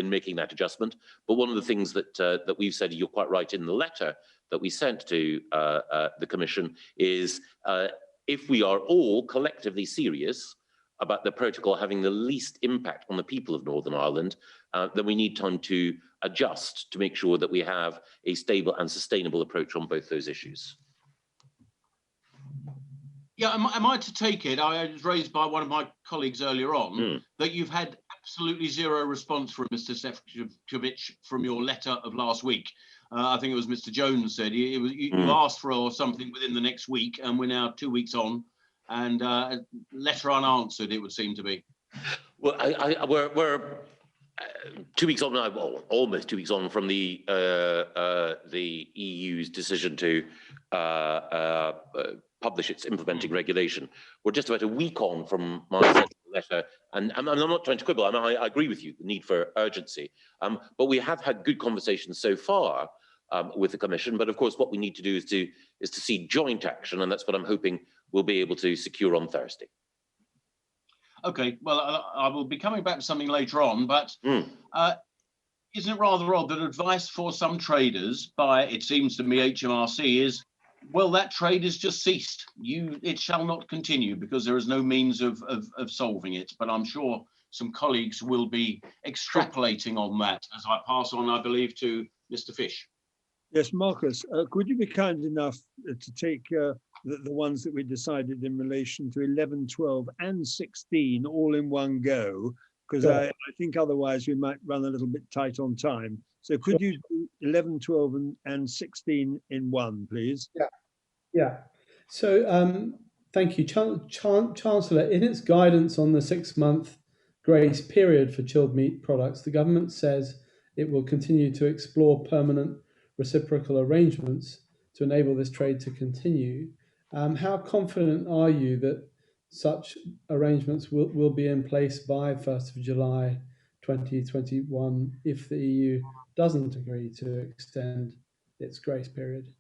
making that adjustment. But one of the things that we've said, you're quite right, in the letter that we sent to the Commission is if we are all collectively serious about the protocol having the least impact on the people of Northern Ireland, then we need time to adjust to make sure that we have a stable and sustainable approach on both those issues. Yeah, am I to take it, I was raised by one of my colleagues earlier on, that you've had absolutely zero response from Mr. Šefčovič from your letter of last week? I think it was Mr. Jones said you asked for something within the next week, and we're now 2 weeks on, and letter unanswered, it would seem to be. Well, we're 2 weeks on now, well, almost 2 weeks on from the EU's decision to publish its implementing regulation. We're just about a week on from my letter, and I'm not trying to quibble. I agree with you, the need for urgency. But we have had good conversations so far with the Commission. But of course, what we need to do is to see joint action, and that's what I'm hoping we'll be able to secure on Thursday. Okay, well, I will be coming back to something later on, but isn't it rather odd that advice for some traders by, it seems to me, HMRC is, well, that trade has just ceased. It shall not continue because there is no means of solving it. But I'm sure some colleagues will be extrapolating on that as I pass on, I believe, to Mr. Fish. Yes, Marcus, could you be kind enough to take the ones that we decided in relation to 11, 12 and 16 all in one go? Because I think otherwise we might run a little bit tight on time. So could you do 11, 12 and 16 in one, please? Yeah. So thank you. Chancellor, in its guidance on the 6-month grace period for chilled meat products, the government says it will continue to explore permanent reciprocal arrangements to enable this trade to continue. How confident are you that such arrangements will be in place by 1st of July 2021 if the EU doesn't agree to extend its grace period?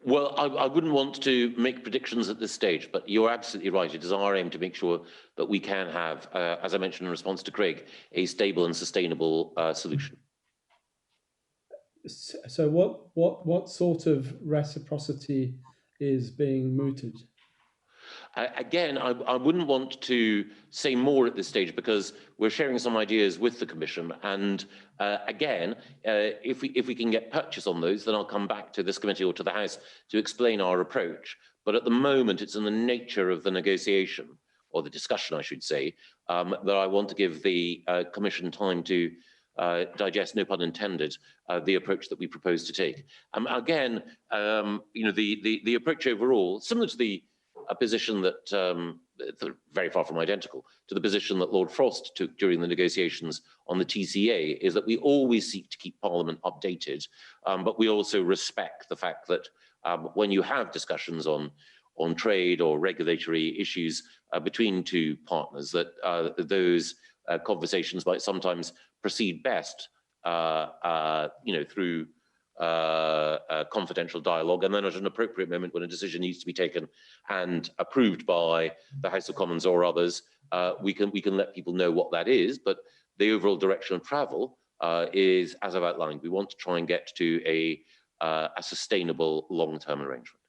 Well, I wouldn't want to make predictions at this stage, but you're absolutely right. It is our aim to make sure that we can have, as I mentioned in response to Craig, a stable and sustainable solution. So what sort of reciprocity is being mooted? Again, I wouldn't want to say more at this stage because we're sharing some ideas with the Commission. And again, if we can get purchase on those, then I'll come back to this committee or to the House to explain our approach. But at the moment, it's in the nature of the negotiation, or the discussion, I should say, that I want to give the Commission time to digest, no pun intended, the approach that we propose to take. Again, you know, the approach overall, similar to the position that, very far from identical, to the position that Lord Frost took during the negotiations on the TCA, is that we always seek to keep Parliament updated, but we also respect the fact that when you have discussions on trade or regulatory issues between two partners, that those conversations might sometimes proceed best, you know, through confidential dialogue, and then at an appropriate moment when a decision needs to be taken and approved by the House of Commons or others, we can let people know what that is. But the overall direction of travel is, as I've outlined, we want to try and get to a sustainable long-term arrangement.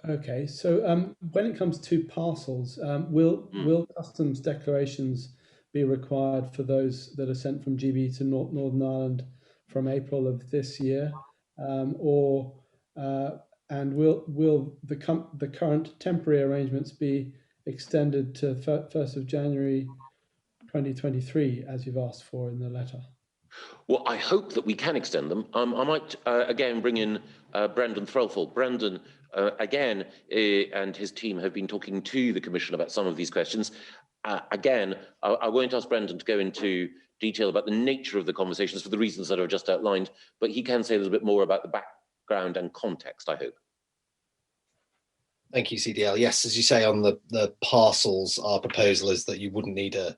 Okay, so when it comes to parcels, will customs declarations be required for those that are sent from GB to Northern Ireland from April of this year, and will the current temporary arrangements be extended to 1st of January 2023, as you've asked for in the letter? Well, I hope that we can extend them. I might again bring in Brendan Threlfall. Brendan, again, and his team have been talking to the Commission about some of these questions. Again, I won't ask Brendan to go into detail about the nature of the conversations for the reasons that I've just outlined, but he can say a little bit more about the background and context, I hope. Thank you, CDL. Yes, as you say, on the parcels, our proposal is that you wouldn't need a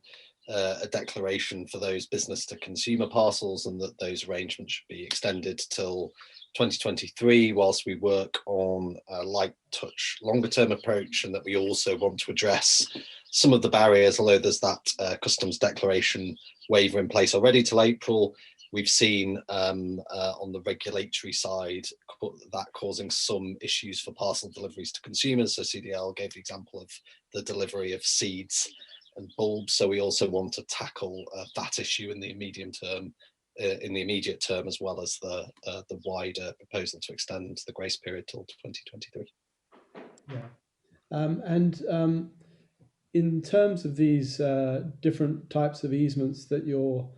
declaration for those business to consumer parcels, and that those arrangements should be extended till 2023 whilst we work on a light touch longer term approach, and that we also want to address some of the barriers. Although there's that customs declaration waiver in place already till April, we've seen on the regulatory side that causing some issues for parcel deliveries to consumers. So CDL gave the example of the delivery of seeds and bulbs. So we also want to tackle that issue in the immediate term, as well as the wider proposal to extend the grace period till 2023. Yeah, in terms of these different types of easements that you're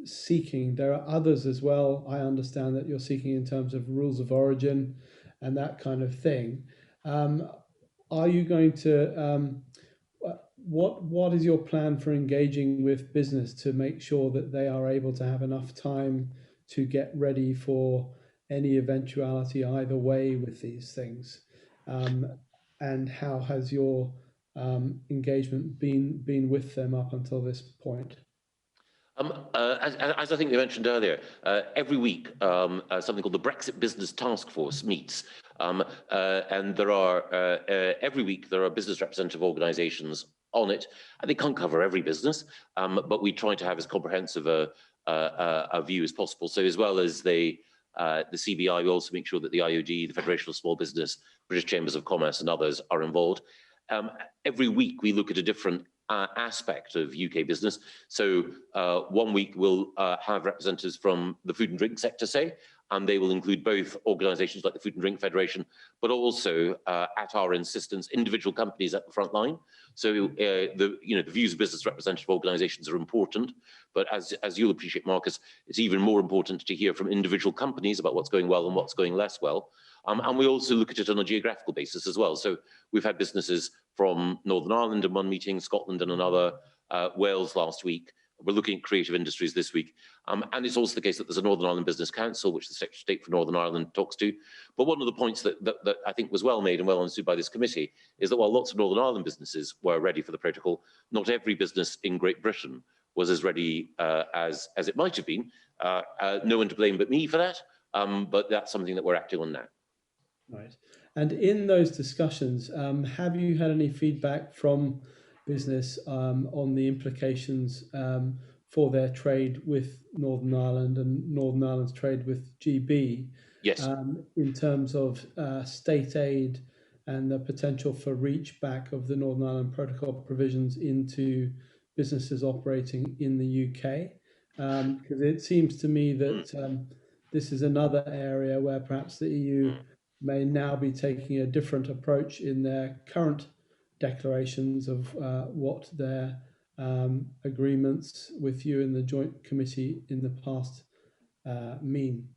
seeking, there are others as well. I understand that you're seeking in terms of rules of origin and that kind of thing. Are you going to what is your plan for engaging with business to make sure that they are able to have enough time to get ready for any eventuality either way with these things? And how has your engagement been with them up until this point? As I think we mentioned earlier, every week something called the Brexit Business Task Force meets, and there are every week there are business representative organisations on it, and they can't cover every business, but we try to have as comprehensive a view as possible. So as well as the CBI, we also make sure that the IOD, the Federation of Small Business, British Chambers of Commerce and others are involved. Every week we look at a different aspect of UK business. So 1 week we'll have representatives from the food and drink sector, say, and they will include both organisations like the Food and Drink Federation, but also at our insistence, individual companies at the front line. So the views of business representative organisations are important, but as you'll appreciate, Marcus, it's even more important to hear from individual companies about what's going well and what's going less well. And we also look at it on a geographical basis as well. So we've had businesses from Northern Ireland in one meeting, Scotland in another, Wales last week. We're looking at creative industries this week. And it's also the case that there's a Northern Ireland Business Council, which the Secretary of State for Northern Ireland talks to. But one of the points that I think was well made and well understood by this committee is that while lots of Northern Ireland businesses were ready for the protocol, not every business in Great Britain was as ready as it might have been. No one to blame but me for that, but that's something that we're acting on now. Right. And in those discussions, have you had any feedback from business on the implications for their trade with Northern Ireland and Northern Ireland's trade with GB? Yes. In terms of state aid and the potential for reach back of the Northern Ireland Protocol provisions into businesses operating in the UK. Because it seems to me that this is another area where perhaps the EU may now be taking a different approach in their current declarations of what their agreements with you in the Joint Committee in the past mean.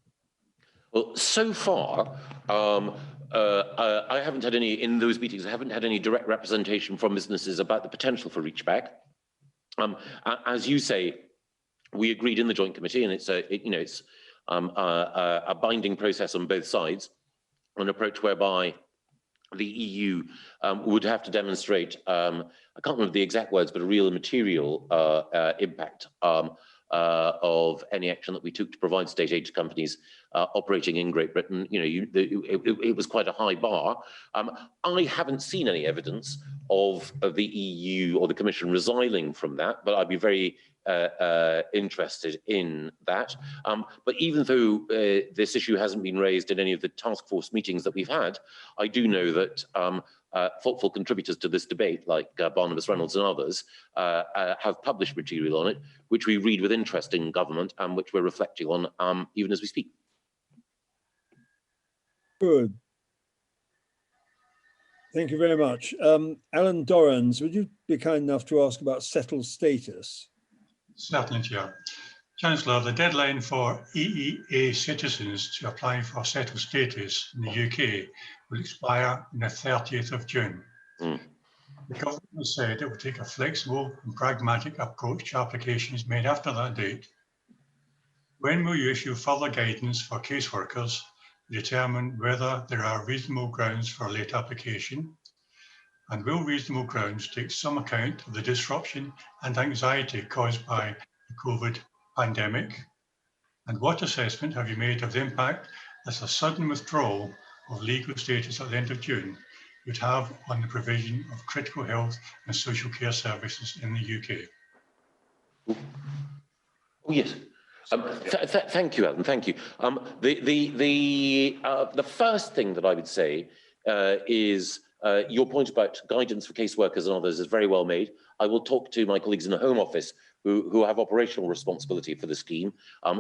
Well, so far, I haven't had any, in those meetings, I haven't had any direct representation from businesses about the potential for reach back. As you say, we agreed in the Joint Committee, and it's a binding process on both sides, an approach whereby the EU would have to demonstrate, I can't remember the exact words, but a real and material impact of any action that we took to provide state aid to companies operating in Great Britain. It was quite a high bar. I haven't seen any evidence of the EU or the Commission resiling from that, but I'd be very interested in that. But even though this issue hasn't been raised in any of the task force meetings that we've had, I do know that thoughtful contributors to this debate, like Barnabas Reynolds and others, have published material on it, which we read with interest in government and which we're reflecting on even as we speak. Good. Thank you very much. Alan Dorrans, would you be kind enough to ask about settled status? Certainly, Chair. Chancellor, the deadline for EEA citizens to apply for settled status in the UK will expire on the 30th of June. The government has said it will take a flexible and pragmatic approach to applications made after that date. When will you issue further guidance for caseworkers to determine whether there are reasonable grounds for a late application? And will reasonable grounds take some account of the disruption and anxiety caused by the COVID pandemic? And what assessment have you made of the impact that a sudden withdrawal of legal status at the end of June would have on the provision of critical health and social care services in the UK? Oh, yes. Thank you, Alan. Thank you. The first thing that I would say is your point about guidance for caseworkers and others is very well made. I will talk to my colleagues in the Home Office who have operational responsibility for the scheme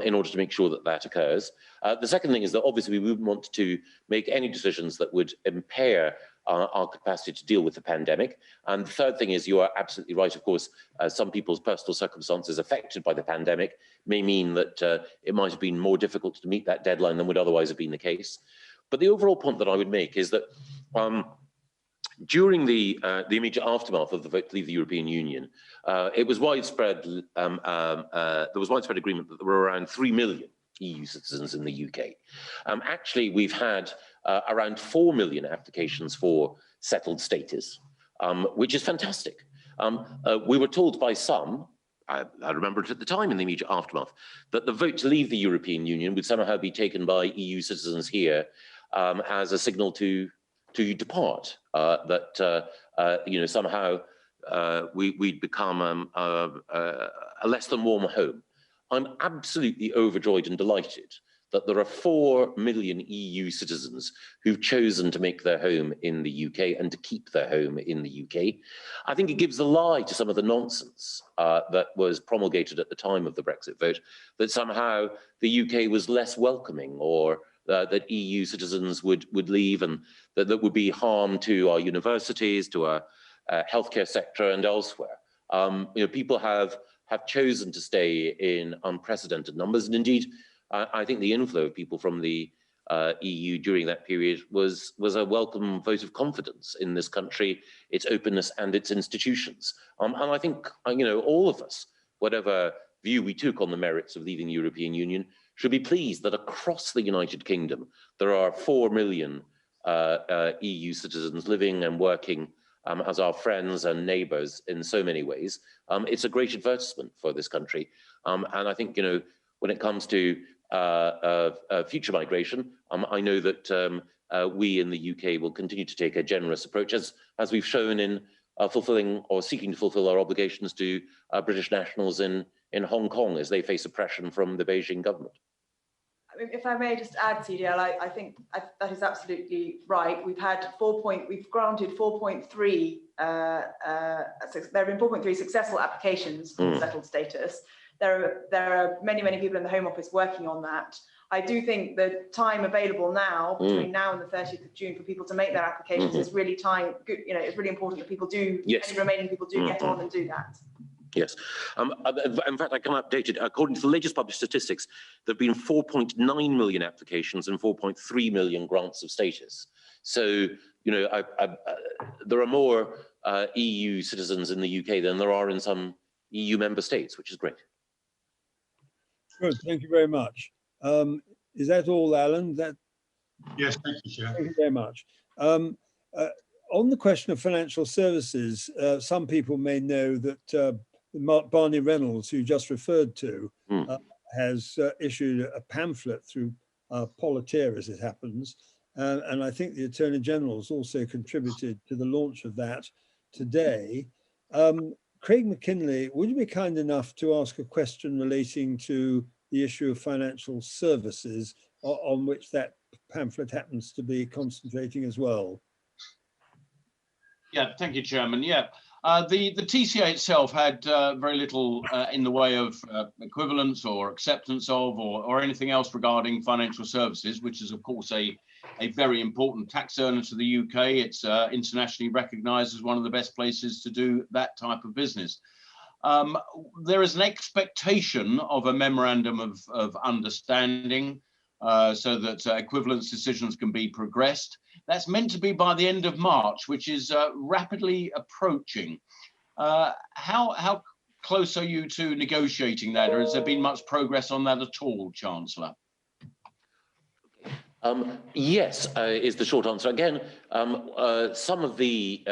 in order to make sure that that occurs. The second thing is that obviously we wouldn't want to make any decisions that would impair our capacity to deal with the pandemic. And the third thing is, you are absolutely right, of course, some people's personal circumstances affected by the pandemic may mean that it might have been more difficult to meet that deadline than would otherwise have been the case. But the overall point that I would make is that during the immediate aftermath of the vote to leave the European Union, it was widespread. There was widespread agreement that there were around 3 million EU citizens in the UK. Actually, we've had around 4 million applications for settled status, which is fantastic. We were told by some, I remember it at the time in the immediate aftermath, that the vote to leave the European Union would somehow be taken by EU citizens here as a signal to depart, that somehow we'd become a less than warm home. I'm absolutely overjoyed and delighted that there are 4 million EU citizens who've chosen to make their home in the UK and to keep their home in the UK. I think it gives a lie to some of the nonsense that was promulgated at the time of the Brexit vote, that somehow the UK was less welcoming, or that EU citizens would leave, and that there would be harm to our universities, to our healthcare sector and elsewhere. People have chosen to stay in unprecedented numbers, and indeed, I think the inflow of people from the EU during that period was a welcome vote of confidence in this country, its openness and its institutions. And I think, all of us, whatever view we took on the merits of leaving the European Union, should be pleased that across the United Kingdom, there are 4 million EU citizens living and working as our friends and neighbours in so many ways. It's a great advertisement for this country. And I think, when it comes to future migration, I know that we in the UK will continue to take a generous approach, as we've shown in fulfilling or seeking to fulfil our obligations to British nationals in Hong Kong as they face oppression from the Beijing government. if I may just add, CDL, I think that is absolutely right. We've granted 4.3. There have been 4.3 successful applications for settled status. There are many people in the Home Office working on that. I do think the time available now, between now and the 30th of June, for people to make their applications is really it's really important that people do, any remaining people do get on and do that. Yes. In fact, I can update it. According to the latest published statistics, there have been 4.9 million applications and 4.3 million grants of status. So, there are more EU citizens in the UK than there are in some EU member states, which is great. Good, thank you very much. Is that all, Alan? Yes, thank you, Chair. Thank you very much. On the question of financial services, some people may know that Barney Reynolds, who you just referred to, has issued a pamphlet through Politeer, as it happens, and I think the Attorney General has also contributed to the launch of that today. Craig McKinley, would you be kind enough to ask a question relating to the issue of financial services, on which that pamphlet happens to be concentrating as well? Yeah, thank you, Chairman. Yeah, the TCA itself had very little in the way of equivalence or acceptance of or anything else regarding financial services, which is, of course, a very important tax earner to the UK. It's internationally recognised as one of the best places to do that type of business. There is an expectation of a memorandum of understanding so that equivalence decisions can be progressed. That's meant to be by the end of March, which is rapidly approaching. How close are you to negotiating that, or has there been much progress on that at all, Chancellor? Yes, is the short answer. Again, some of the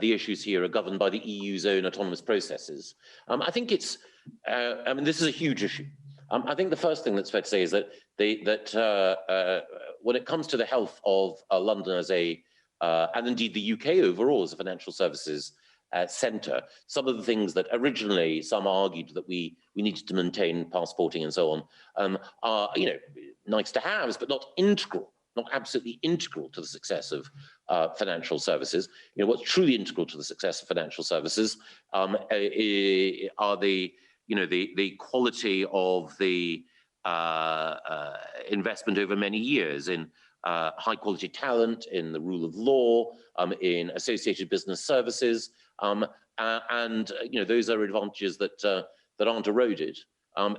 issues here are governed by the EU's own autonomous processes. I think it's, this is a huge issue. I think the first thing that's fair to say is that when it comes to the health of London as and indeed the UK overall as a financial services centre, some of the things that originally some argued that we needed to maintain passporting and so on are, nice to haves, but not integral, not absolutely integral to the success of financial services. What's truly integral to the success of financial services are the quality of the investment over many years in high quality talent, in the rule of law, in associated business services, and those are advantages that aren't eroded.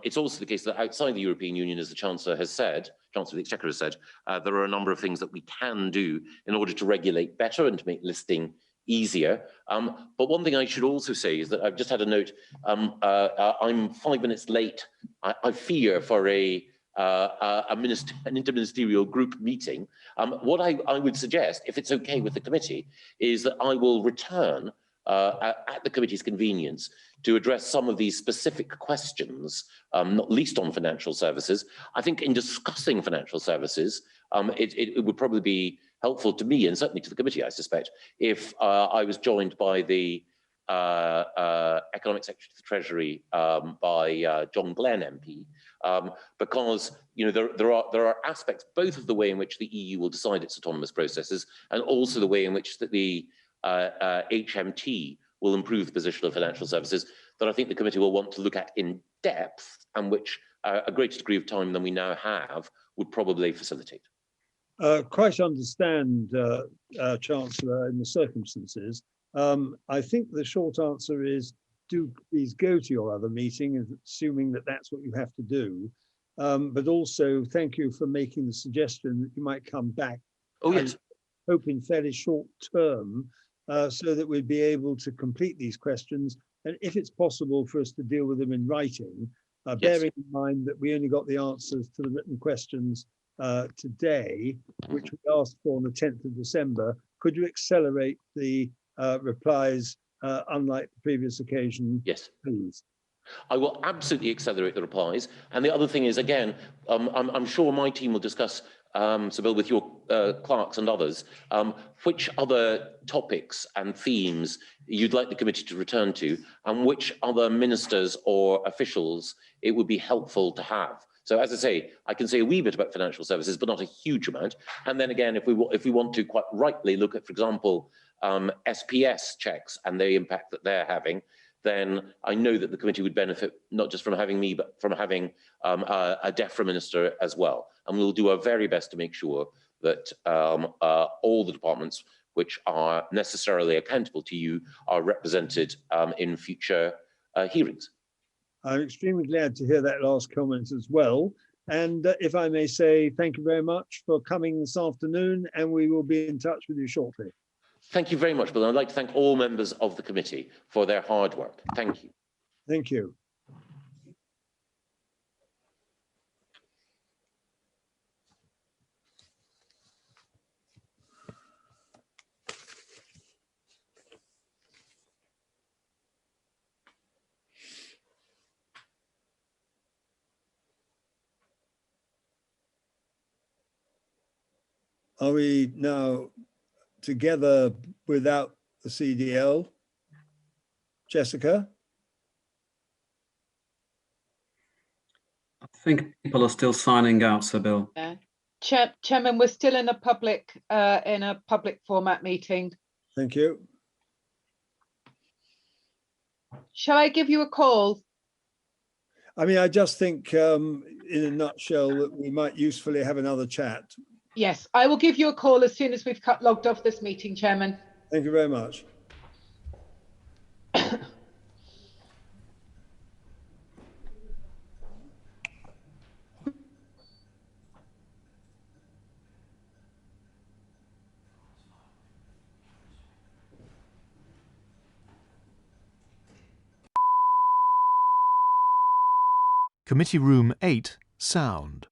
It's also the case that outside the European Union, as the Chancellor has said, Chancellor of the Exchequer has said, there are a number of things that we can do in order to regulate better and to make listing easier. But one thing I should also say is that I've just had a note. I'm 5 minutes late. I fear for an interministerial group meeting. What I would suggest, if it's okay with the committee, is that I will return at the committee's convenience to address some of these specific questions, not least on financial services. I think in discussing financial services, it would probably be helpful to me and certainly to the committee, I suspect, if I was joined by the Economic Secretary of the Treasury by John Glenn MP, because there are aspects both of the way in which the EU will decide its autonomous processes and also the way in which the HMT will improve the position of financial services that I think the committee will want to look at in depth, and which a greater degree of time than we now have would probably facilitate. Quite understand, Chancellor, in the circumstances. I think the short answer is do please go to your other meeting, assuming that that's what you have to do. But also thank you for making the suggestion that you might come back. Oh, yes. Hoping fairly short term, so that we'd be able to complete these questions. And if it's possible for us to deal with them in writing, yes, bearing in mind that we only got the answers to the written questions today, which we asked for on the 10th of December, could you accelerate the replies unlike the previous occasion? Yes. Please. I will absolutely accelerate the replies. And the other thing is, again, I'm sure my team will discuss, Sybil, with your clerks and others, which other topics and themes you'd like the committee to return to, and which other ministers or officials it would be helpful to have. So as I say, I can say a wee bit about financial services, but not a huge amount. And then again, if we want to quite rightly look at, for example, SPS checks and the impact that they're having, then I know that the committee would benefit not just from having me, but from having a DEFRA minister as well. And we'll do our very best to make sure that all the departments which are necessarily accountable to you are represented in future hearings. I'm extremely glad to hear that last comment as well. And if I may say, thank you very much for coming this afternoon, and we will be in touch with you shortly. Thank you very much, Bill. I'd like to thank all members of the committee for their hard work. Thank you. Thank you. Are we now together without the CDL? Jessica? I think people are still signing out, Sir Bill. Yeah. Chairman, we're still in a public format meeting. Thank you. Shall I give you a call? I mean, I just think in a nutshell that we might usefully have another chat. Yes, I will give you a call as soon as we've logged off this meeting, Chairman. Thank you very much. Committee Room 8, sound.